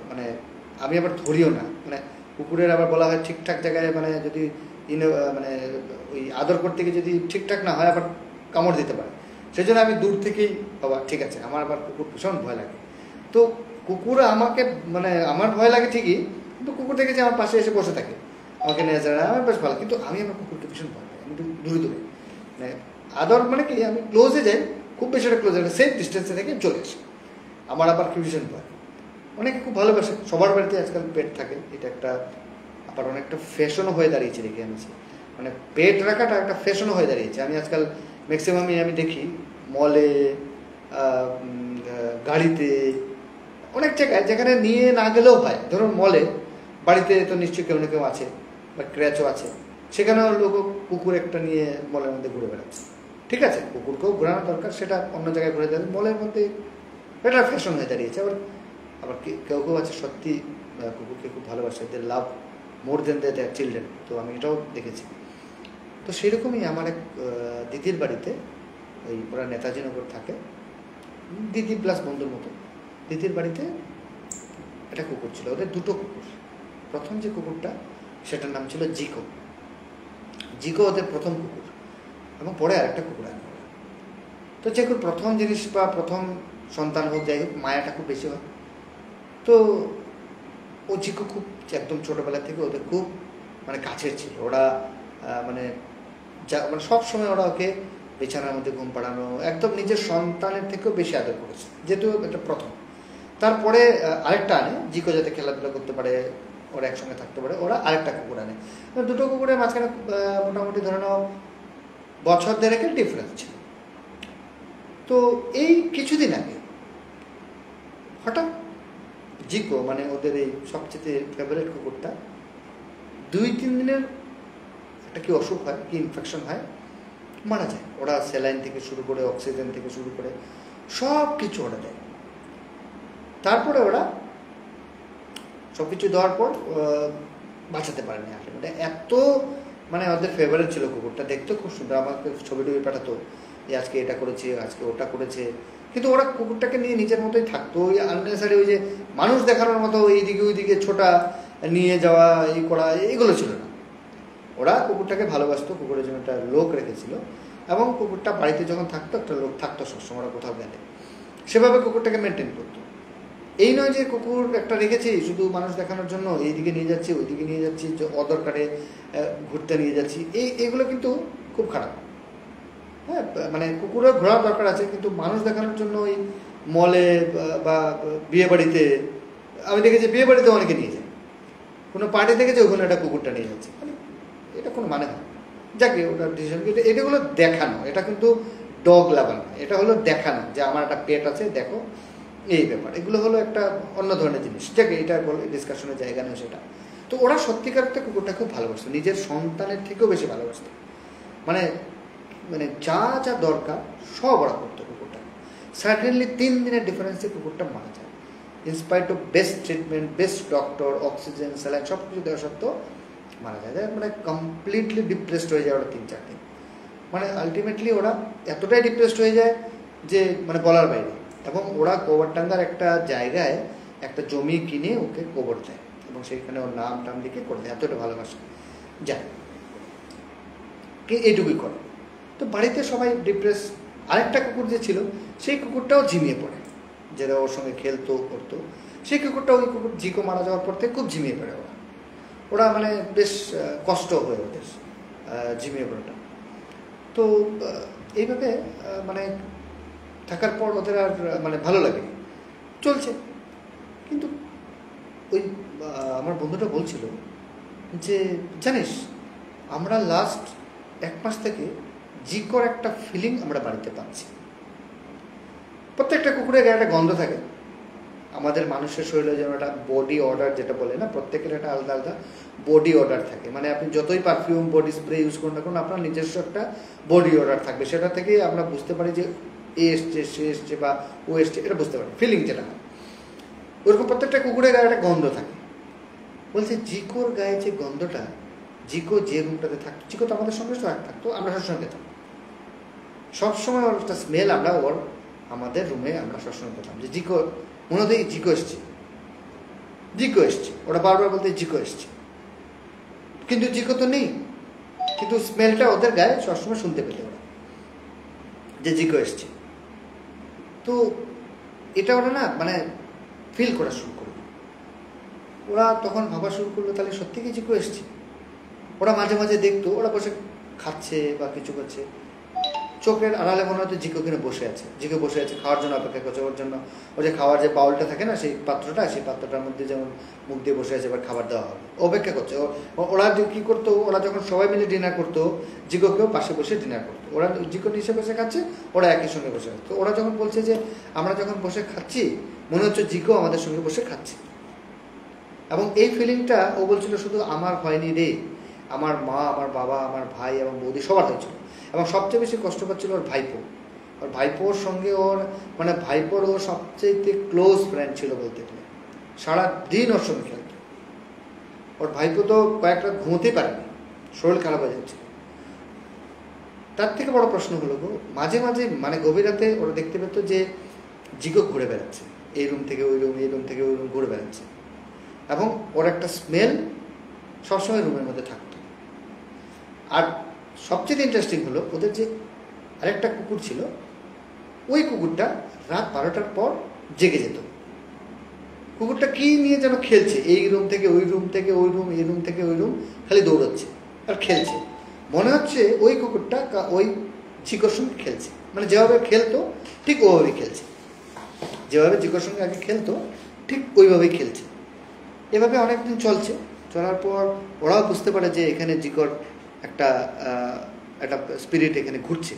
মানে আমি আবার ধরিও না, মানে কুকুরের আবার বলা হয় ঠিকঠাক জায়গায়, মানে যদি মানে ওই আদর করতে গিয়ে যদি ঠিকঠাক না হয় আবার কামড় দিতে পারে, সেই জন্য আমি দূর থেকেই বাবা ঠিক আছে। আমার আবার কুকুর ভীষণ ভয় লাগে। তো কুকুর আমাকে মানে আমার ভয় লাগে ঠিকই, কিন্তু কুকুর দেখেছি আমার পাশে এসে বসে থাকে, আমাকে নিয়ে যায়, আমার বেশ ভালো। কিন্তু আমি আমার কুকুরকে ভীষণ ভয় পাই, আমি একটু দূরে দূরে, মানে আদর মানে কি, আমি ক্লোজে যাই, খুব বেশি একটা ক্লোজে, সেফ ডিস্টেন্সে থেকে চলে আসি। আমার আবার কি ভীষণ ভয়। অনেকে খুব ভালোবাসে, সবার বাড়িতে আজকাল পেট থাকে, এটা একটা আবার অনেকটা ফ্যাশনও হয়ে দাঁড়িয়েছে, দেখে আনছি। মানে পেট রাখাটা একটা ফ্যাশনও হয়ে দাঁড়িয়েছে। আমি আজকাল ম্যাক্সিমামই আমি দেখি মলে, গাড়িতে, অনেক জায়গায় যেখানে নিয়ে না গেলেও হয়। ধরুন মলে, বাড়িতে তো নিশ্চয়ই কেউ না কেউ আছে, বা ক্র্যাচও আছে, সেখানেও লোক কুকুর একটা নিয়ে মলের মধ্যে ঘুরে বেড়াচ্ছে। ঠিক আছে, কুকুরকেও ঘোরানো দরকার, সেটা অন্য জায়গায় ঘুরে যাবে, মলের মধ্যে এটা ফ্যাশন হয়ে দাঁড়িয়েছে। আবার কেউ কেউ আছে সত্যি কুকুরকে খুব ভালোবাসে, দে লাভ মোর দেন দে দেয়ার চিলড্রেন। তো আমি এটাও দেখেছি। তো সেরকমই আমার এক দিদির বাড়িতে, ওই ওরা নেতাজি নগর থাকে, দিদি প্লাস বন্ধুর মতো, দিদির বাড়িতে একটা কুকুর ছিল। ওদের দুটো কুকুর। প্রথম যে কুকুরটা, সেটার নাম ছিল জিকো। জিকো ওদের প্রথম কুকুর, এবং পরে আরেকটা কুকুর আনে ওরা। তো যে প্রথম জিনিস বা প্রথম সন্তান হোক যাই হোক, মায়াটা খুব বেশি হয়। তো ও জিকো খুব একদম ছোটোবেলা থেকে ওদের খুব মানে কাছের ছিল। ওরা মানে মানে সবসময় ওরা ওকে বিছানার মধ্যে ঘুম পাড়ানো, একদম নিজের সন্তানের থেকেও বেশি আদর করেছে, যেহেতু এটা প্রথম। তারপরে আরেকটা আনে জিকো যাতে খেলাধুলা করতে পারে, ওরা একসঙ্গে থাকতে পারে, ওরা আরেকটা কুকুর আনে। দুটো কুকুরের মাঝখানে মোটামুটি ধরে নাও বছর দেড়েকের ডিফারেন্স ছিল। তো এই কিছুদিন আগে হঠাৎ জিকো মানে ওদের এই সবচেয়ে ফেভারিট কুকুরটা 2-3 দিনের একটা কি অসুখ হয়, কি ইনফেকশন হয়, মারা যায়। ওরা স্যালাইন থেকে শুরু করে অক্সিজেন থেকে শুরু করে সব কিছু ওরা দেয়। তারপরে ওরা সব কিছু দেওয়ার পর বাঁচাতে পারেনি আসলে। মানে এত মানে ওদের ফেভারিট ছিল কুকুরটা, দেখতে খুব সুন্দর, আমাকে ছবি টবি পাঠাতো যে আজকে এটা করেছে, আজকে ওটা করেছে। কিন্তু ওরা কুকুরটাকে নিয়ে নিজের মতোই থাকতো, ওই আননেসারি ওই যে মানুষ দেখানোর মতো এইদিকে ওইদিকে ছোটা নিয়ে যাওয়া, এই করা, এগুলো ছিল না। ওরা কুকুরটাকে ভালোবাসতো, কুকুরের জন্য একটা লোক রেখেছিল, এবং কুকুরটা বাড়িতে যখন থাকতো একটা লোক থাকতো সবসময়, ওরা কোথাও গেলে সেভাবে কুকুরটাকে মেনটেন করতো। এই নয় যে কুকুর একটা রেখেছি শুধু মানুষ দেখানোর জন্য, এইদিকে নিয়ে যাচ্ছি ওইদিকে নিয়ে যাচ্ছি, অদরকারে ঘুরতে নিয়ে যাচ্ছি, এইগুলো কিন্তু খুব খারাপ। হ্যাঁ, মানে কুকুরের ঘোরার দরকার আছে, কিন্তু মানুষ দেখানোর জন্য ওই মলে বা বিয়ে বাড়িতে, আমি দেখেছি বিয়ে বাড়িতে অনেকে নিয়ে যায়, কোনো পার্টি দেখেছে ওখানে একটা কুকুরটা নিয়ে যাচ্ছে, মানে এটা কোনো মানে হয়। যাকে ওটা ডিসিশন, এটা হলো দেখানো, এটা কিন্তু ডগ লাভার না, এটা হলো দেখানো যে আমার একটা পেট আছে দেখো, এই ব্যাপার। এগুলো হলো একটা অন্য ধরনের জিনিস, যাকে এটা বলে ডিসকাশনের জায়গা নেই সেটা। তো ওরা সত্যিকার অর্থে কুকুরটা খুব ভালোবাসতো, নিজের সন্তানের থেকেও বেশি ভালোবাসতো। মানে মানে যা যা দরকার সব ওরা করতো কুকুরটা। সার্টেনলি 3 দিনের ডিফারেন্সে কুকুরটা মারা যায়, in spite of best treatment, best doctor, oxygen, saline সব কিছু দেওয়া সত্ত্বেও মারা যায়। মানে কমপ্লিটলি ডিপ্রেসড হয়ে যায় ওরা 3-4 দিন। মানে আলটিমেটলি ওরা এতটাই ডিপ্রেসড হয়ে যায় যে মানে বলার বাইরে। এবং ওরা কবরটাঙ্গার একটা জায়গায় একটা জমি কিনে ওকে কবর দেয়, এবং সেইখানে ওর নাম টাম লিখে করে দেয়, এতটা ভালোবাসে যায় কি এইটুকুই করে। তো বাড়িতে সবাই ডিপ্রেস। আরেকটা কুকুর যে ছিল সেই কুকুরটাও ঝিমিয়ে পড়ে, যারা ওর সঙ্গে খেলতো করতো, সেই কুকুরটা ওই কুকুর জিকো মারা যাওয়ার পর থেকে খুব ঝিমিয়ে পড়ে ওরা মানে বেশ কষ্ট হয়ে ওদের ঝিমিয়ে পড়াটা। তো এইভাবে মানে থাকার পর ওদের আর মানে ভালো লাগে, চলছে। কিন্তু ওই আমার বন্ধুটা বলছিল যে জানিস আমরা লাস্ট 1 মাস থেকে জিকোর একটা ফিলিং আমরা বাড়িতে পাচ্ছি। প্রত্যেকটা কুকুরের গায়ে একটা গন্ধ থাকে, আমাদের মানুষের শরীরে যেন একটা বডি অর্ডার যেটা বলে না, প্রত্যেকের একটা আলাদা আলাদা বডি অর্ডার থাকে। মানে আপনি যতই পারফিউম বডি স্প্রে ইউজ করুন না কারণ আপনার নিজস্ব একটা বডি অর্ডার থাকবে, সেটা থেকে আমরা বুঝতে পারি যে এ এসছে, সে এসছে বা ও এসছে, এটা বুঝতে পারি, ফিলিং যেটা হয়। ওরকম প্রত্যেকটা কুকুরের গায়ে একটা গন্ধ থাকে। বলছে জিকোর গায়ে যে গন্ধটা, জিকো যে রুমটাতে থাকতো, জিকো তো আমাদের সঙ্গে থাকতো, আমরা সবসময় পেতাম, সবসময় ওর একটা স্মেল আমরা ওর আমাদের রুমে আমরা সবসময় পেতাম যে জিকো, মনে হতো জিকো এসছে, জিকো এসছে। ওরা বারবার বলতে জিকো এসছে, কিন্তু জিকো তো নেই, কিন্তু স্মেলটা ওদের গায়ে সবসময় শুনতে পেত ওরা যে জিকো এসছে। তো এটা ওরা না মানে ফিল করা শুরু করলো। ওরা তখন ভাবা শুরু করলো তাহলে সত্যি কি জিকো এসছে। ওরা মাঝে মাঝে দেখতো ওরা বসে খাচ্ছে বা কিছু করছে, চোখের আড়ালে মনে হতো জিকো কিনে বসে আছে, জিকো বসে আছে খাওয়ার জন্য অপেক্ষা করছে। ওর জন্য ওই যে খাওয়ার যে বাউলটা থাকে না, সেই পাত্রটা, সেই পাত্রটার মধ্যে যেমন মুখ দিয়ে বসে আছে, এবার খাবার দেওয়া হবে, অপেক্ষা করছে। ওরা কী করতো, ওরা যখন সবাই মিলে ডিনার করতো জিকোকেও পাশে বসে ডিনার করতো। ওরা জিকো নিচে বসে খাচ্ছে, ওরা একই সঙ্গে বসে খাচ্ছে। ওরা যখন বলছে যে আমরা যখন বসে খাচ্ছি মনে হচ্ছে জিকো আমাদের সঙ্গে বসে খাচ্ছে। এবং এই ফিলিংটা ও বলছিল শুধু আমার হয়নি রে, আমার মা, আমার বাবা, আমার ভাই এবং বৌদি সবার হয়েছিল। এবং সবচেয়ে বেশি কষ্ট পাচ্ছিল ওর ভাইপো। ওর ভাইপোর সঙ্গে ওর মানে ভাইপোর ও সবচেয়ে ক্লোজ ফ্রেন্ড ছিল বলতে গেলে, সারাদিন ওর সঙ্গে খেলত। ওর ভাইপো তো কয়েক রাত ঘুমোতেই পারেনি, শরীর খারাপ হয়ে যাচ্ছে। তার থেকে বড় প্রশ্ন হলো মাঝে মাঝে মানে গভীর রাতে ওরা দেখতে পেত যে জিকো ঘুরে বেড়াচ্ছে, এই রুম থেকে ওই রুম, এই রুম থেকে ওই রুম ঘুরে বেড়াচ্ছে, এবং ওর একটা স্মেল সবসময় রুমের মধ্যে থাকতো। আর সবচেয়ে ইন্টারেস্টিং হলো ওদের যে আরেকটা কুকুর ছিল, ওই কুকুরটা রাত 12টার পর জেগে যেত। কুকুরটা কি নিয়ে যেন খেলছে, এই রুম থেকে ওই রুম, থেকে ওই রুম, এই রুম থেকে ওই রুম, খালি দৌড়াচ্ছে আর খেলছে। মনে হচ্ছে ওই কুকুরটা ওই চিকোর সঙ্গে খেলছে, মানে যেভাবে খেলতো ঠিক ওভাবেই খেলছে, যেভাবে চিকোর সঙ্গে আগে খেলতো ঠিক ওইভাবেই খেলছে। এভাবে অনেকদিন চলছে। চলার পর ওরাও বুঝতে পারে যে এখানে জিকর একটা একটা স্পিরিট এখানে ঘুরছে,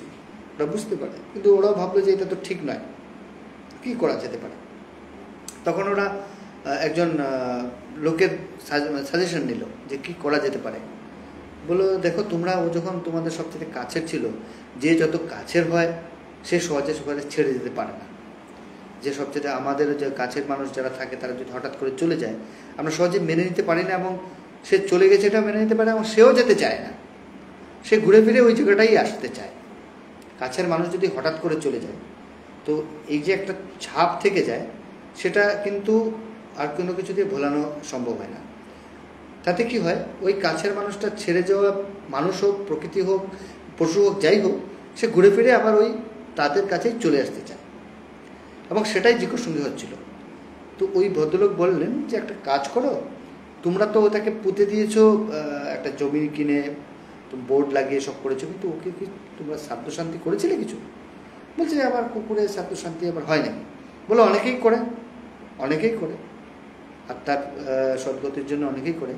ওরা বুঝতে পারে। কিন্তু ওরাও ভাবলো যে এটা তো ঠিক নয়, কী করা যেতে পারে। তখন ওরা একজন লোকের সাজেশন নিল যে কি করা যেতে পারে। বললো, দেখো তোমরা, ও যখন তোমাদের সবচেয়ে কাছের ছিল, যে যত কাছের হয় সে সহজে সহজে ছেড়ে যেতে পারে না। যে সবচেয়ে আমাদের যে কাছের মানুষ যারা থাকে তারা যদি হঠাৎ করে চলে যায়, আমরা সহজে মেনে নিতে পারি না, এবং সে চলে গেছে এটা মেনে নিতে পারে, এবং সেও যেতে চায় না, সে ঘুরে ফিরে ওই জায়গাটাই আসতে চায়। কাছের মানুষ যদি হঠাৎ করে চলে যায়, তো এই যে একটা ছাপ থেকে যায়, সেটা কিন্তু আর কোনো কিছু দিয়ে ভোলানো সম্ভব হয় না। তাতে কি হয়, ওই কাছের মানুষটা ছেড়ে যাওয়া মানুষ হোক, প্রকৃতি হোক, পশু হোক, যাই হোক, সে ঘুরে ফিরে আবার ওই তাদের কাছেই চলে আসতে চায়, এবং সেটাই জিকোর সঙ্গে হচ্ছিল। তো ওই ভদ্রলোক বললেন যে একটা কাজ করো, তোমরা তো ওটাকে পুঁতে দিয়েছো, একটা জমি কিনে বোর্ড লাগিয়ে সব করেছো, কিন্তু ওকে কি তোমরা শান্ত শান্তি করেছিলে কিছু? বলছে আবার কুকুরের শান্ত শান্তি আবার হয় নাকি? বলে অনেকেই করে, অনেকেই করে, আর তার সদ্গতির জন্য অনেকেই করে।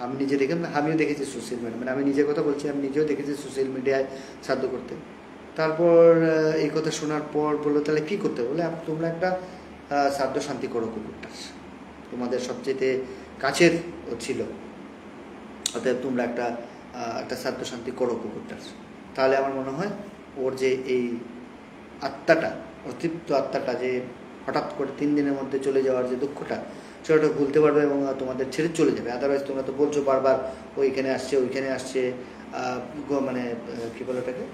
আমি নিজে দেখে, আমিও দেখেছি সোশ্যাল মিডিয়া, মানে আমি নিজের কথা বলছি, আমি নিজেও দেখেছি সোশ্যাল মিডিয়ায় শ্রাদ্ধ করতে। তারপর এই কথা শোনার পর বললো, তাহলে কী করতে? বলে তোমরা একটা শ্রাদ্ধ শান্তি করো কুকুরটার, তোমাদের সবচেয়ে কাছের ও ছিল, অতএব তোমরা একটা শ্রাদ্ধ শান্তি করো কুকুরটার। তাহলে আমার মনে হয় ওর যে এই আত্মাটা, অতৃপ্ত আত্মাটা, যে হঠাৎ করে 3 দিনের মধ্যে চলে যাওয়ার যে দুঃখটা, সেটা ভুলতে পারবে এবং তোমাদের ছেড়ে চলে যাবে। আদারওয়াইজ তোমরা তো বলছো বারবার ওইখানে আসছে, ওইখানে আসছে, মানে কী বলে ওটাকে,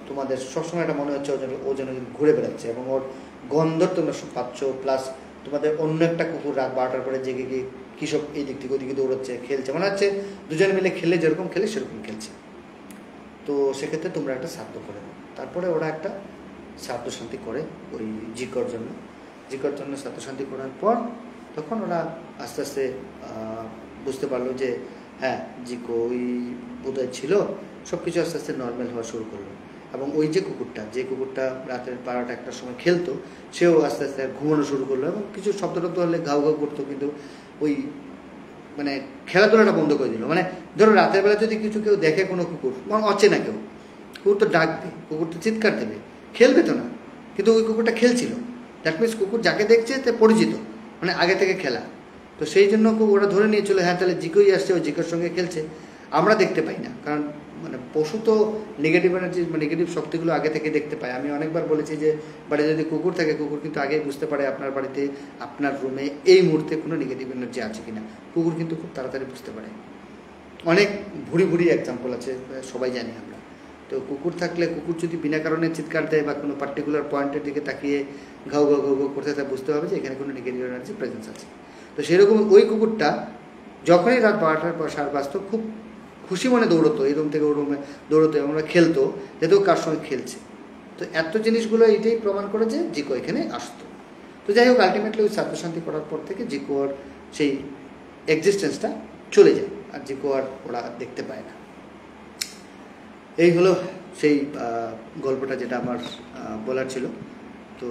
তোমাদের সবসময় এটা মনে হচ্ছে ও যেন ঘুরে বেড়াচ্ছে, এবং ওর গন্ধ তোমরা সব পাচ্ছ, প্লাস তোমাদের অন্য একটা কুকুর রাত 12টার পরে জেগে গিয়ে কী সব এই দিক থেকে ওদিকে দৌড়াচ্ছে, খেলছে, মনে হচ্ছে দুজন মিলে খেলে যেরকম খেলে সেরকম খেলছে। তো সেক্ষেত্রে তোমরা একটা শ্রাদ্ধ করে দাও। তারপরে ওরা একটা শ্রাদ্ধ শান্তি করে ওই জিকর জন্য শ্রাদ্ধ শান্তি করার পর তখন ওরা আস্তে আস্তে বুঝতে পারলো যে হ্যাঁ, জিকো ওই বোধহয় ছিল, সব কিছু আস্তে আস্তে নর্মাল হওয়া শুরু করলো। এবং ওই যে কুকুরটা রাতের 12টা-1টার সময় খেলতো, সেও আস্তে আস্তে ঘুমানো শুরু করলো, এবং কিছু শব্দ হলে ঘাউ ঘাউ করতো, কিন্তু ওই মানে খেলাধুলাটা বন্ধ করে দিল। মানে ধরো রাতের বেলা যদি কেউ দেখে কোনো কুকুর, মানে অচেনা কেউ, কুকুর তো ডাকবে, কুকুর তো চিৎকার দেবে, খেলবে তো না, কিন্তু ওই কুকুরটা খেলছিল। দ্যাট মিনস কুকুর যাকে দেখছে তে পরিচিত, মানে আগে থেকে খেলা। তো সেই জন্য ওরা ধরে নিয়ে চলে, হ্যাঁ তাহলে জিকোই আসছে, ওই জিকোর সঙ্গে খেলছে। আমরা দেখতে পাই না, কারণ মানে পশু তো নেগেটিভ এনার্জি, নেগেটিভ শক্তিগুলো আগে থেকে দেখতে পায়। আমি অনেকবার বলেছি যে বাড়িতে যদি কুকুর থাকে, কুকুর কিন্তু আগেই বুঝতে পারে আপনার বাড়িতে, আপনার রুমে এই মুহূর্তে কোনো নেগেটিভ এনার্জি আছে কিনা। কুকুর কিন্তু খুব তাড়াতাড়ি বুঝতে পারে। অনেক ভুরি এক্সাম্পল আছে, সবাই জানি আমরা। তো কুকুর থাকলে, কুকুর যদি বিনা কারণে চিৎকার দেয় বা কোনো পার্টিকুলার পয়েন্টের দিকে তাকিয়ে ঘাউ ঘাউ ঘাউ ঘাউ করতে, তা বুঝতে হবে যে এখানে কোনো নেগেটিভ এনার্জি প্রেজেন্স আছে। তো সেরকম ওই কুকুরটা যখনই রাত 12টার পর 5:30 বাজতো, খুব খুশি মনে দৌড়তো, এই রুম থেকে ওই রুমে দৌড়তো, এবং ওরা খেলতো, যেহেতু কার সঙ্গে খেলছে। তো এত জিনিসগুলো এইটাই প্রমাণ করে যে জিকো এখানে আসতো। তো যাই হোক, আলটিমেটলি ওই শ্রাদ্ধ শান্তি করার পর থেকে জিকোর সেই এক্সিস্টেন্সটা চলে যায়, আর জিকো আর ওরা দেখতে পায় না। এই হলো সেই গল্পটা যেটা আমার বলার ছিল। তো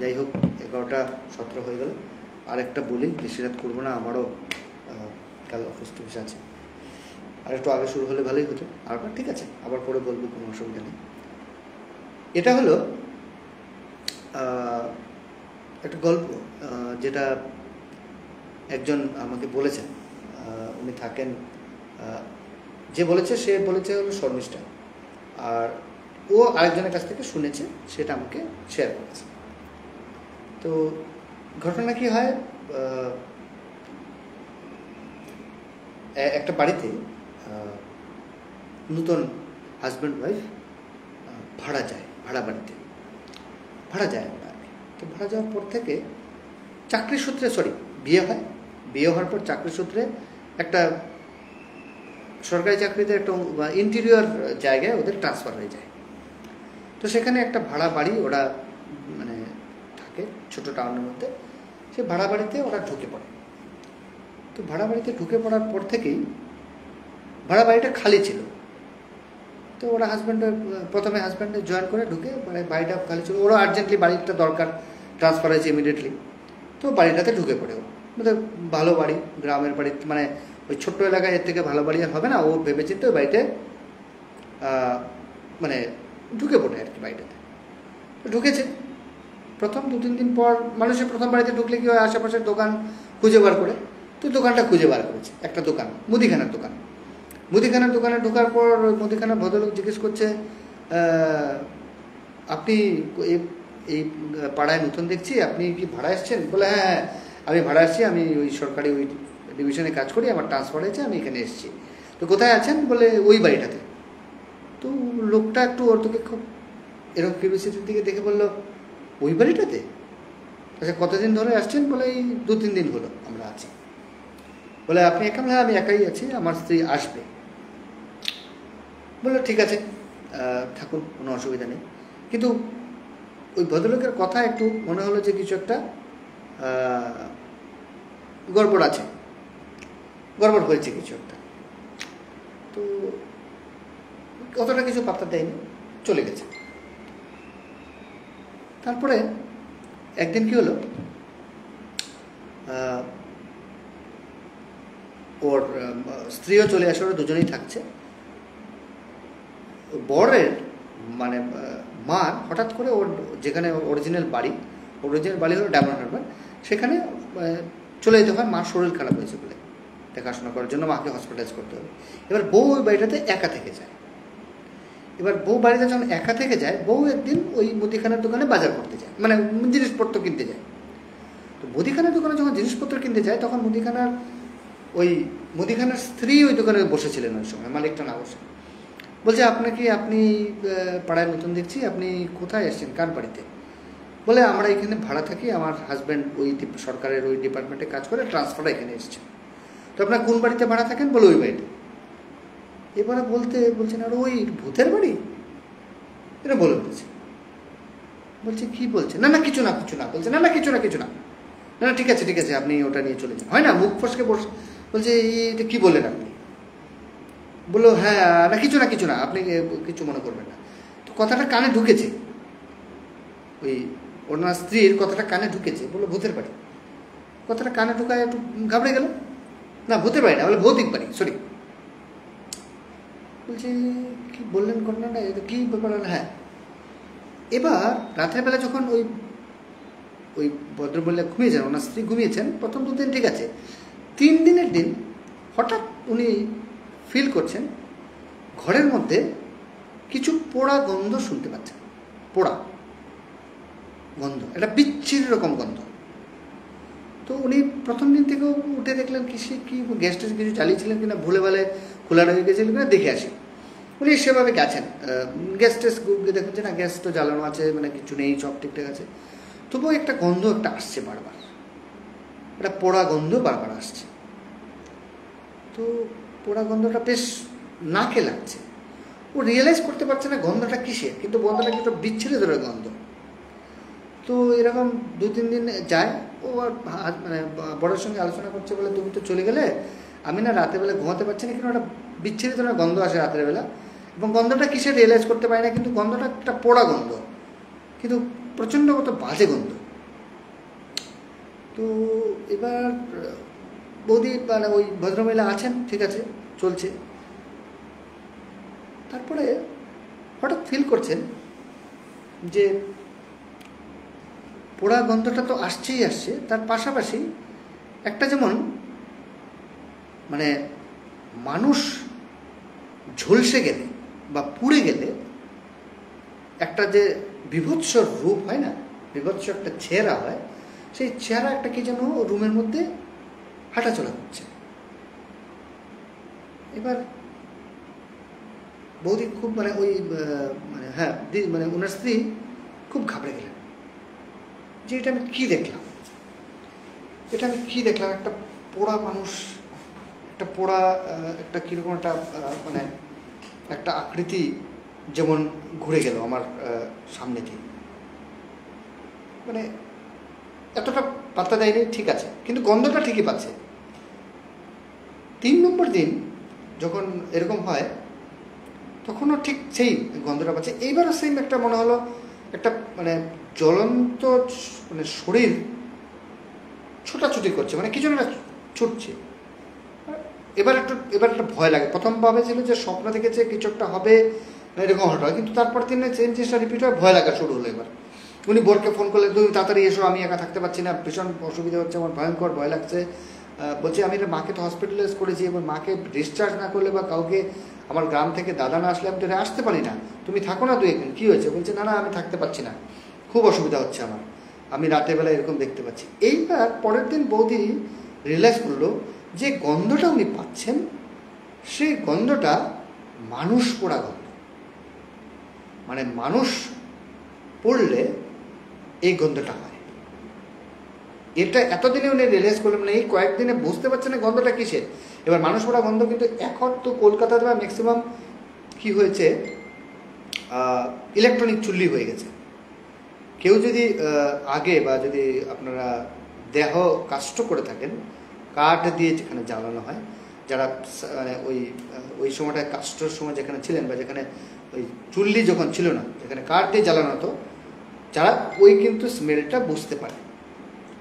যাই হোক, 11:17 হয়ে গেল। আরেকটা বলি, বেশি রাত করবো না, আমারও কাল অফিস টফিস আছে। আর একটু আগে শুরু হলে ভালোই হতো। আর ঠিক আছে, আবার পরে বলবো, কোনো অসুবিধা নেই। এটা হলো একটা গল্প যেটা একজন আমাকে বলেছেন। উনি থাকেন, যে বলেছে সে বলেছে হলো শর্মিষ্ঠা, আর ও আরেকজনের কাছ থেকে শুনেছে, সেটা আমাকে শেয়ার করেছে। তো ঘটনা কি হয়, একটা বাড়িতে নতুন হাজব্যান্ড ওয়াইফ ভাড়া যায়, ভাড়া যায় আমরা। তো ভাড়া যাওয়ার পর থেকে চাকরির সূত্রে, বিয়ে হয়, বিয়ে হওয়ার পর চাকরির সূত্রে একটা সরকারি চাকরিতে একটা ইন্টেরিয়র জায়গায় ওদের ট্রান্সফার হয়ে যায়। তো সেখানে একটা ভাড়া বাড়ি ওরা মানে থাকে ছোটো টাউনের মধ্যে, সে ভাড়া বাড়িতে ওরা ঢুকে পড়ে। তো ভাড়া বাড়িতে ঢুকে পড়ার পর থেকেই ভাড়া বাড়িটা খালি ছিল। তো ওরা প্রথমে হাজব্যান্ডে জয়েন করে ঢুকে মানে বাড়িটা খালি ছিল, ওরা আর্জেন্টলি বাড়িটা দরকার, ট্রান্সফার হয়েছে ইমিডিয়েটলি। তো বাড়িটাতে ঢুকে পড়ে ও, মানে ভালো বাড়ি, গ্রামের বাড়ি, মানে ওই ছোট্ট এলাকায় এর থেকে ভালো বাড়ি আর হবে না, ও ভেবেচিন্তে ওই বাড়িতে মানে ঢুকে পড়ে আর কি বাড়িটাতে। তো ঢুকেছে, প্রথম 2-3 দিন পর মানুষের প্রথম বাড়িতে ঢুকলে কি হয়, আশেপাশের দোকান খুঁজে বার করে। তো দোকানটা খুঁজে বার করেছে, একটা দোকান, মুদিখানার দোকান। মুদিখানার দোকানে ঢোকার পর ওই মুদিখানার ভদ্রলোক জিজ্ঞেস করছে, আপনি এই পাড়ায় নতুন দেখছি, আপনি কি ভাড়া এসছেন? বলে হ্যাঁ আমি ভাড়া এসেছি, আমি ওই সরকারি ওই ডিভিশনে কাজ করি, আমার ট্রান্সফার হয়েছে, আমি এখানে এসেছি। তো কোথায় আছেন? বলে ওই বাড়িটাতে। তো লোকটা একটু ওর তোকে খুব এরকম কিউরিওসিটির দিকে দেখে বললো, ওই বাড়িটাতে? আচ্ছা কতদিন ধরে আসছেন? বলে এই 2-3 দিন হলো আমরা আছি। বলে আপনি একা? হ্যাঁ আমি একাই আছি, আমার স্ত্রী আসবে। বললো ঠিক আছে থাকুন, কোনো অসুবিধা নেই। কিন্তু ওই ভদ্রলোকের কথা একটু মনে হলো যে কিছু একটা গড়বড় আছে, গড়বড় হয়েছে কিছু একটা। তো অতটা কিছু পাত্তা দেয়নি, চলে গেছে। তারপরে একদিন কি হলো, ওর স্ত্রীও চলে আসে, ওরা দুজনেই থাকছে। বরের মানে মার হঠাৎ করে ওর যেখানে অরিজিনাল বাড়ি হলো ডায়মন্ড হারবার, সেখানে চলে যেতে হয়। মার শরীর খারাপ হয়েছে বলে দেখাশোনা করার জন্য মাকে হসপিটালাইজ করতে হবে। এবার বউ ওই বাড়িটাতে একা থেকে যায়। এবার বউ বাড়িতে যখন একা থেকে যায়, বউ একদিন ওই মুদিখানার দোকানে বাজার করতে যায়, মানে জিনিসপত্র কিনতে যায়। তো মুদিখানার দোকানে যখন জিনিসপত্র কিনতে যায়, তখন মুদিখানার স্ত্রী ওই দোকানে বসেছিলেন ওই সময়, মালিকটা না বসে। বলছে আপনি পাড়ায় নতুন দেখছি, আপনি কোথায় এসেছেন, কার বাড়িতে? বলে আমরা এখানে ভাড়া থাকি, আমার হাজব্যান্ড ওই সরকারের ওই ডিপার্টমেন্টে কাজ করে, ট্রান্সফার এখানে এসেছে। তো আপনার কোন বাড়িতে ভাড়া থাকেন? বলে ওই বাড়িতে। এবারে বলছেন আর ওই ভূতের বাড়ি, এটা বলে বলছে। বলছে কি বলছে? না কিছু না বলছে, না কিছু না ঠিক আছে আপনি ওটা নিয়ে চলে যান। হয় না, মুখ ফসকে বলছে এটা কি বললেন আপনি? বললো হ্যাঁ না কিছু না আপনি কিছু মনে করবেন না। তো কথাটা কানে ঢুকেছে, ওই ওনার স্ত্রীর কথাটা কানে ঢুকেছে। বললো ভূতের বাড়ি। কথাটা কানে ঢুকায় একটু ঘাবড়ে গেল। না ভূতের বাড়ি না, বলে ভৌতিক বাড়ি, সরি। বলছে কি বললেন ঘটনাটা, কি ব্যাপার? হ্যাঁ। এবার রাতের বেলা যখন ওই ভদ্রমহিলা ঘুমিয়েছেন, ওনার স্ত্রী ঘুমিয়েছেন, প্রথম 2 দিন ঠিক আছে। 3 দিনের দিন হঠাৎ উনি ফিল করছেন ঘরের মধ্যে কিছু পোড়া গন্ধ শুনতে পাচ্ছেন, পোড়া গন্ধ, একটা বিচ্ছিরি রকম গন্ধ। তো উনি প্রথম দিন থেকেও উঠে দেখলেন কি গ্যাস ট্যাস কিছু চালিয়েছিলেন কিনা, ভুলে ভালে খোলা রয়ে গেছিল কিনা দেখে আসেন। উনি সেভাবে গেছেন, গ্যাস ট্যাস দেখেন যে না গ্যাস তো জ্বালানো আছে, মানে কিছু নেই, সব ঠিকঠাক আছে। তবুও একটা গন্ধ একটা আসছে বারবার, একটা পোড়া গন্ধ বারবার আসছে। তো পোড়া গন্ধটা বেশ নাকে লাগছে। ও রিয়েলাইজ করতে পারছে না গন্ধটা কিসের, কিন্তু গন্ধটা কিন্তু বিচ্ছিরি ধরে গন্ধ। তো এরকম 2-3 দিন যায়। ও মানে বড়োর সঙ্গে আলোচনা করছে, বলে তুমি তো চলে গেলে, আমি না রাতের বেলা ঘুমাতে পারছি না, কিন্তু একটা বিচ্ছিরি ধরনের গন্ধ আসে রাতের বেলা, এবং গন্ধটা কিসের রিয়েলাইজ করতে পারি না, কিন্তু গন্ধটা একটা পোড়া গন্ধ, কিন্তু প্রচণ্ড মতো বাজে গন্ধ। তো এবার বৌদি মানে ওই ভদ্রমহিলা আছেন, ঠিক আছে চলছে। তারপরে হঠাৎ ফিল করছেন যে পোড়া গন্ধটা তো আসছেই আসছে, তার পাশাপাশি একটা যেমন মানে মানুষ ঝলসে গেলে বা পুড়ে গেলে একটা যে বিভৎস রূপ হয় না, বিভৎস একটা চেহারা হয়, সেই চেহারা একটা কি যেন রুমের মধ্যে হাঁটাচলা করছে। এবার বৌদি খুব মানে ওই মানে হ্যাঁ মানে ওনার স্ত্রী খুব ঘাবড়ে গেলেন যে এটা আমি কি দেখলাম, একটা পোড়া মানুষ একটা পোড়া একটা কীরকম একটা মানে একটা আকৃতি যেমন ঘুরে গেল আমার সামনে দিয়ে, মানে এতটা পাত্তা দেয়নি, ঠিক আছে, কিন্তু গন্ধটা ঠিকই পাচ্ছে। 3 নম্বর দিন যখন এরকম হয় তখনও ঠিক সেই গন্ধটা পাচ্ছে। এইবারও সেম একটা মনে হলো একটা মানে জ্বলন্ত মানে শরীর ছোটাছুটি করছে, মানে কিছু না ছুটছে। এবার একটা ভয় লাগে। প্রথম ভাবে ছিল যে স্বপ্ন দেখেছে কিছু একটা হবে এরকম হঠাৎ, কিন্তু তারপর দিনে সেম জিনিসটা রিপিট হয়, ভয় লাগা শুরু হলো। এবার উনি বোর্ডকে ফোন করলে, তুমি তাড়াতাড়ি এসো, আমি একা থাকতে পারছি না, ভীষণ অসুবিধা হচ্ছে, আমার ভয়ঙ্কর ভয় লাগছে। বলছি আমি মাকে তো হসপিটালাইজ করেছি, এবার মাকে ডিসচার্জ না করলে বা কাউকে আমার গ্রাম থেকে দাদা না আসলে আমি তো আসতে পারি না, তুমি থাকো না 2 দিন, কী হয়েছে? বলছে না না আমি থাকতে পারছি না, খুব অসুবিধা হচ্ছে আমার, আমি রাতের বেলা এরকম দেখতে পাচ্ছি। এইবার পরের দিন বৌদি রিয়েলাইজ করলো যে গন্ধটা উনি পাচ্ছেন সেই গন্ধটা মানুষ পোড়া গন্ধ, মানে মানুষ পড়লে এই গন্ধটা হয়। এটা এতদিনে উনি রিয়েলাইজ করলেন না, এই কয়েকদিনে বুঝতে পারছেন না গন্ধটা কিসের। এবার মানুষ পোড়া গন্ধ কিন্তু এখন তো কলকাতাতে বা ম্যাক্সিমাম কি হয়েছে, ইলেকট্রনিক চুল্লি হয়ে গেছে। কেউ যদি আগে বা যদি আপনারা দেহ কাষ্ঠ করে থাকেন, কাঠ দিয়ে যেখানে জ্বালানো হয়, যারা মানে ওই সময়টায় কাষ্ঠর সময় যেখানে ছিলেন বা যেখানে ওই চুল্লি যখন ছিল না, যেখানে কাঠ দিয়ে জ্বালানো হতো, যারা ওই কিন্তু স্মেলটা বুঝতে পারে।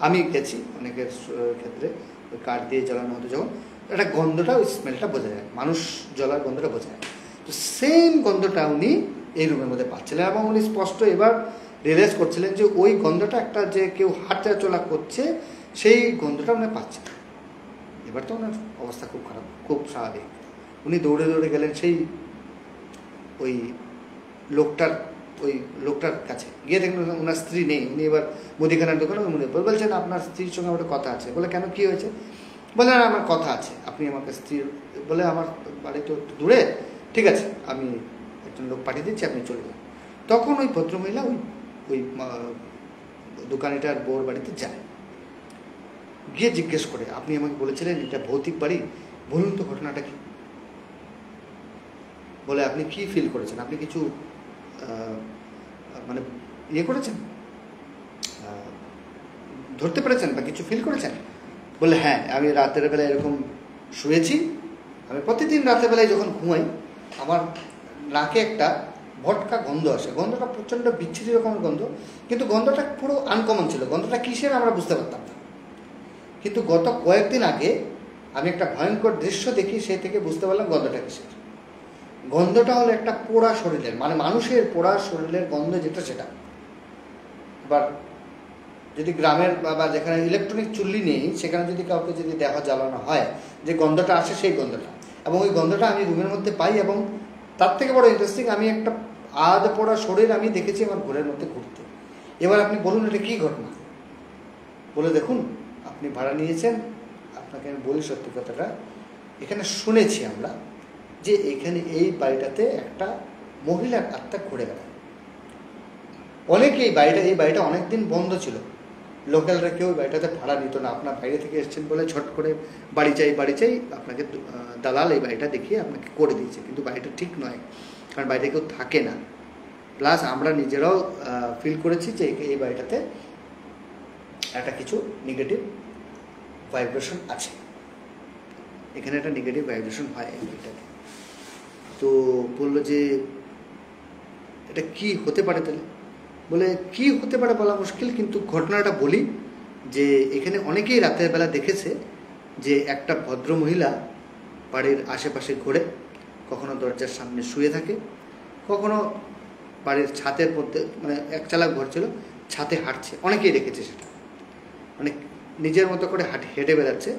আমি গেছি অনেকের ক্ষেত্রে, ওই কাঠ দিয়ে জ্বালানো হতো যখন, একটা গন্ধটা ওই স্মেলটা বোঝা যায়, মানুষ জ্বলার গন্ধটা বোঝা যায়। তো সেম গন্ধটা উনি এই রুমের মধ্যে পাচ্ছিলেন এবং উনি স্পষ্ট এবার রিয়েলাইজ করছিলেন যে ওই গন্ধটা একটা যে কেউ হাঁটা চলা করছে সেই গন্ধটা উনি পাচ্ছেন। এবার তো ওনার অবস্থা খুব খারাপ, খুব স্বাভাবিক। উনি দৌড়ে দৌড়ে গেলেন সেই ওই লোকটার কাছে, গিয়ে দেখলেন ওনার স্ত্রী নেই। উনি এবার মুদিখানার দোকানে উনি বলছেন আপনার স্ত্রীর সঙ্গে আমার কথা আছে। বলে কেন, কী হয়েছে? বলে না আমার কথা আছে, আপনি আমাকে স্ত্রীর, বলে আমার বাড়ি তো একটু দূরে, ঠিক আছে আমি একজন লোক পাঠিয়ে দিচ্ছি, আপনি চলে যান। তখন ওই ভদ্রমহিলা ওই দোকানিটার বউর বাড়িতে যায়, গিয়ে জিজ্ঞেস করে আপনি আমাকে বলেছিলেন এটা ভৌতিক বাড়ি, বলুন তো ঘটনাটা কি। বলে আপনি কি ফিল করেছেন, আপনি কিছু মানে ইয়ে করেছেন, ধরতে পেরেছেন বা কিছু ফিল করেছেন? বলে হ্যাঁ, আমি রাতের বেলায় এরকম শুয়েছি, আমি প্রতিদিন রাতের বেলায় যখন ঘুমাই আমার নাকে একটা ভটকা গন্ধ আসে, গন্ধটা প্রচণ্ড বিচ্ছিরি রকমের গন্ধ, কিন্তু গন্ধটা পুরো আনকমন ছিল। গন্ধটা কিসের আমরা বুঝতে পারতাম না, কিন্তু গত কয়েকদিন আগে আমি একটা ভয়ঙ্কর দৃশ্য দেখি, সেই থেকে বুঝতে পারলাম গন্ধটা কিসের। গন্ধটা হলো একটা পোড়া শরীরের, মানে মানুষের পোড়া শরীরের গন্ধ যেটা, সেটা। এবার যদি গ্রামের বা যেখানে ইলেকট্রনিক চুল্লি নেই সেখানে যদি কাউকে যদি দেহ জ্বালানো হয়, যে গন্ধটা আসে সেই গন্ধটা, এবং ওই গন্ধটা আমি রুমের মধ্যে পাই। এবং তার থেকে বড় ইন্টারেস্টিং, আমি একটা আধ পোড়া শরীর আমি দেখেছি আমার ঘরের মধ্যে ঘুরতে। এবার আপনি বলুন এটা কী ঘটনা? বলে দেখুন আপনি ভাড়া নিয়েছেন, আপনাকে আমি বলি সত্যি কথাটা, এখানে শুনেছি আমরা যে এখানে এই বাড়িটাতে একটা মহিলার আত্মা ঘুরে বেড়ায়। অনেকে এই বাড়িটা অনেক দিন বন্ধ ছিল, লোকালরা কেউ বাড়িটাতে ভাড়া নিত না। আপনার বাইরে থেকে এসছেন বলে ঝট করে বাড়ি চাই, আপনাকে দালাল এই বাড়িটা দেখিয়ে আপনাকে করে দিয়েছে, কিন্তু বাড়িটা ঠিক নয়, কারণ বাড়িতে কেউ থাকে না। প্লাস আমরা নিজেরাও ফিল করেছি যে এই বাড়িটাতে একটা কিছু নেগেটিভ ভাইব্রেশন আছে, এখানে একটা নেগেটিভ ভাইব্রেশন হয় এই বাড়িটাতে। তো বললো যে এটা কি হতে পারে তাহলে? বলে কি হতে পারে বলা মুশকিল, কিন্তু ঘটনাটা বলি যে এখানে অনেকেই রাতের বেলা দেখেছে যে একটা ভদ্রমহিলা বাড়ির আশেপাশে ঘোরে, কখনো দরজার সামনে শুয়ে থাকে, কখনো বাড়ির ছাতের মধ্যে, মানে একচালা ঘর ছিল, ছাতে হাঁটছে, অনেকেই দেখেছে সেটা, মানে নিজের মতো করে হেঁটে বেড়াচ্ছে,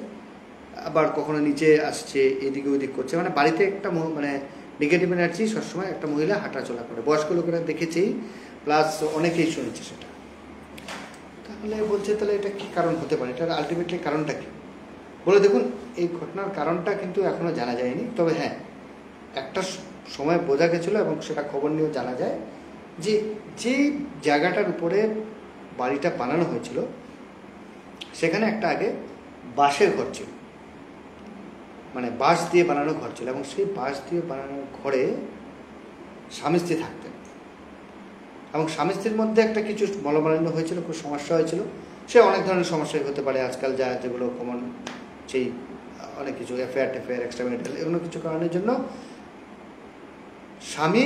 আবার কখনো নিচে আসছে, এদিকে ওইদিক করছে, মানে বাড়িতে একটা মানে নেগেটিভ এনার্জি সবসময় একটা মহিলা হাঁটাচলা করে, বয়স্ক লোকেরা দেখেছেই, প্লাস অনেকেই শুনেছে সেটা। তাহলে বলছে তাহলে এটা কী কারণ হতে পারে, এটার আলটিমেটলি কারণটা কী? বলে দেখুন এই ঘটনার কারণটা কিন্তু এখনও জানা যায়নি, তবে হ্যাঁ একটা সময় বোঝা গেছিলো এবং সেটা খবর নিয়েও জানা যায় যে যে জায়গাটার উপরে বাড়িটা বানানো হয়েছিল সেখানে একটা আগে বাঁশের ঘর ছিল, মানে বাঁশ দিয়ে বানানো ঘর ছিল, এবং সেই বাঁশ দিয়ে বানানো ঘরে স্বামী স্ত্রী থাকতেন, এবং স্বামী স্ত্রীর মধ্যে একটা কিছু মলমালিন্য হয়েছিল, খুব সমস্যা হয়েছিল। সে অনেক ধরনের সমস্যাই হতে পারে আজকাল, যেগুলো কমন, সেই অনেক কিছু অ্যাফেয়ার এক্সট্রা ম্যারিটাল, এগুলো কিছু কারণের জন্য স্বামী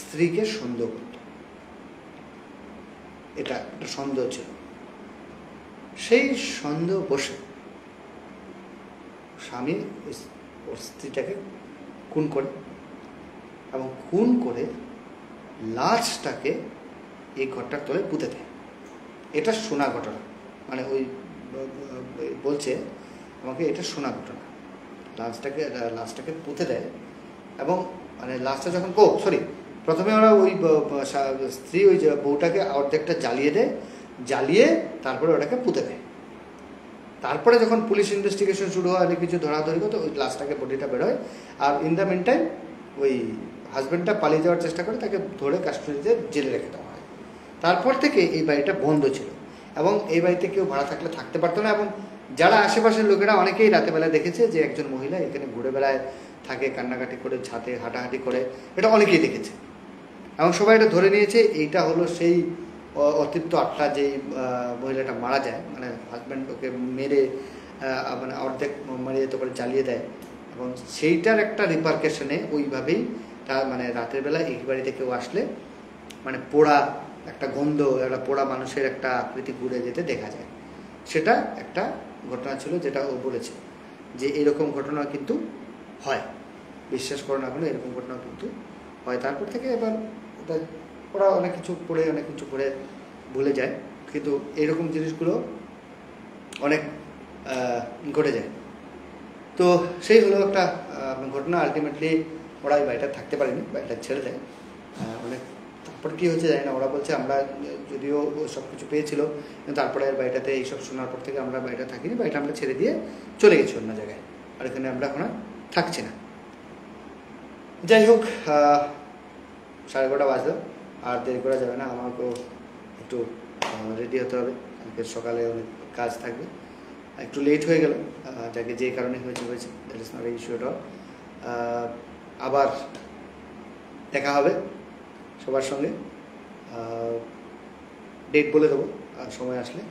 স্ত্রীকে সন্দেহ করত, এটা একটা সন্দেহ ছিল। সেই সন্দেহ বসে স্বামী ওর স্ত্রীটাকে খুন করে, এবং খুন করে লাশটাকে এই ঘরটার তলে পুঁতে দেয়। এটা শোনা ঘটনা, মানে ওই বলছে আমাকে, এটা শোনা ঘটনা। লাশটাকে পুঁতে দেয়, এবং মানে লাশটা যখন প্রথমে ওরা ওই স্ত্রী ওই বউটাকে অর্ধেকটা জ্বালিয়ে দেয়, জ্বালিয়ে তারপরে ওটাকে পুঁতে দেয়। তারপরে যখন পুলিশ ইনভেস্টিগেশন শুরু হয়, অনেক কিছু ধরাধরি করতো, ওই লাশটাকে বডিটা বেরোয়। আর ইন দ্য মেন টাইম ওই হাজব্যান্ডটা পালিয়ে যাওয়ার চেষ্টা করে, তাকে ধরে কাস্টডিতে জেলে রেখে দেওয়া হয়। তারপর থেকে এই বাড়িটা বন্ধ ছিল, এবং এই বাড়িতে কেউ ভাড়া থাকলে থাকতে পারতো না। এবং যারা আশেপাশের লোকেরা অনেকেই রাতেবেলা দেখেছে যে একজন মহিলা এখানে ঘুরে বেড়ায়, থাকে, কান্নাকাটি করে, ছাদে হাঁটাহাঁটি করে, এটা অনেকেই দেখেছে। এবং সবাই এটা ধরে নিয়েছে এইটা হলো সেই অতৃপ্ত আত্মা, যেই মহিলাটা মারা যায়, মানে হাজব্যান্ড ওকে মেরে মানে অর্ধেক মারিয়ে তো করে জ্বালিয়ে দেয়, এবং সেইটার একটা রিপারকেশনে ওইভাবেই তার মানে রাতের বেলা এই বাড়িতে কেউ আসলে মানে পোড়া একটা গন্ধ, একটা পোড়া মানুষের একটা আকৃতি ঘুরে যেতে দেখা যায়। সেটা একটা ঘটনা ছিল, যেটা ও বলেছে যে এরকম ঘটনা কিন্তু হয়, বিশ্বাস করো না হলে এরকম ঘটনা কিন্তু হয়। তারপর থেকে এবার ওরা অনেক কিছু করে ভুলে যায়, কিন্তু এইরকম জিনিসগুলো অনেক ঘটে যায়। তো সেই হলো একটা ঘটনা। আলটিমেটলি ওরা এই বাড়িটা থাকতে পারেনি, বাড়িটা ছেড়ে দেয়। অনেক তারপর কী হয়েছে জানি না, ওরা বলছে আমরা যদিও সব কিছু পেয়েছিল, কিন্তু তারপরে বাড়িটাতে এইসব শোনার পর থেকে আমরা বাড়িটা থাকিনি, বাড়িটা আমরা ছেড়ে দিয়ে চলে গেছি অন্য জায়গায়, আর এখানে আমরা এখন থাকছি না। যাই হোক, 11:30 বাজলো, আর দেরি করা যাবে না, আমাকেও একটু রেডি হতে হবে, কালকে সকালে অনেক কাজ থাকবে। একটু লেট হয়ে গেল, যাকে যে কারণে হয়েছে that is not a issue at all. আবার দেখা হবে সবার সঙ্গে, ডেট বলে দেবো সময় আসলে,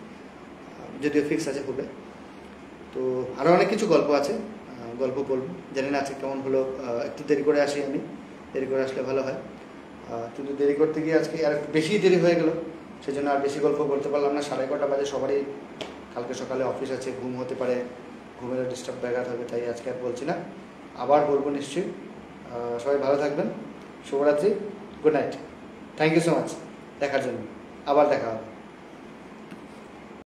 যদিও ফিক্স আছে হবে। তো আরও অনেক কিছু গল্প আছে, গল্প বলবো, জানি না আজকে কেমন হলো। একটু দেরি করে আসি আমি, দেরি করে আসলে ভালো হয়, কিন্তু দেরি করতে গিয়ে আজকে আর একটু বেশি দেরি হয়ে গেল, সেজন্য আর বেশি গল্প করতে পারলাম না। 11:30 বাজে, সবারই কালকে সকালে অফিস আছে, ঘুম হতে পারে, ঘুমের ডিস্টার্ব ব্যাঘাত হবে, তাই আজকে আর বলছি না, আবার বলবো নিশ্চয়ই। সবাই ভালো থাকবেন, শুভরাত্রি, good night, thank you so much দেখার জন্য, আবার দেখা হবে।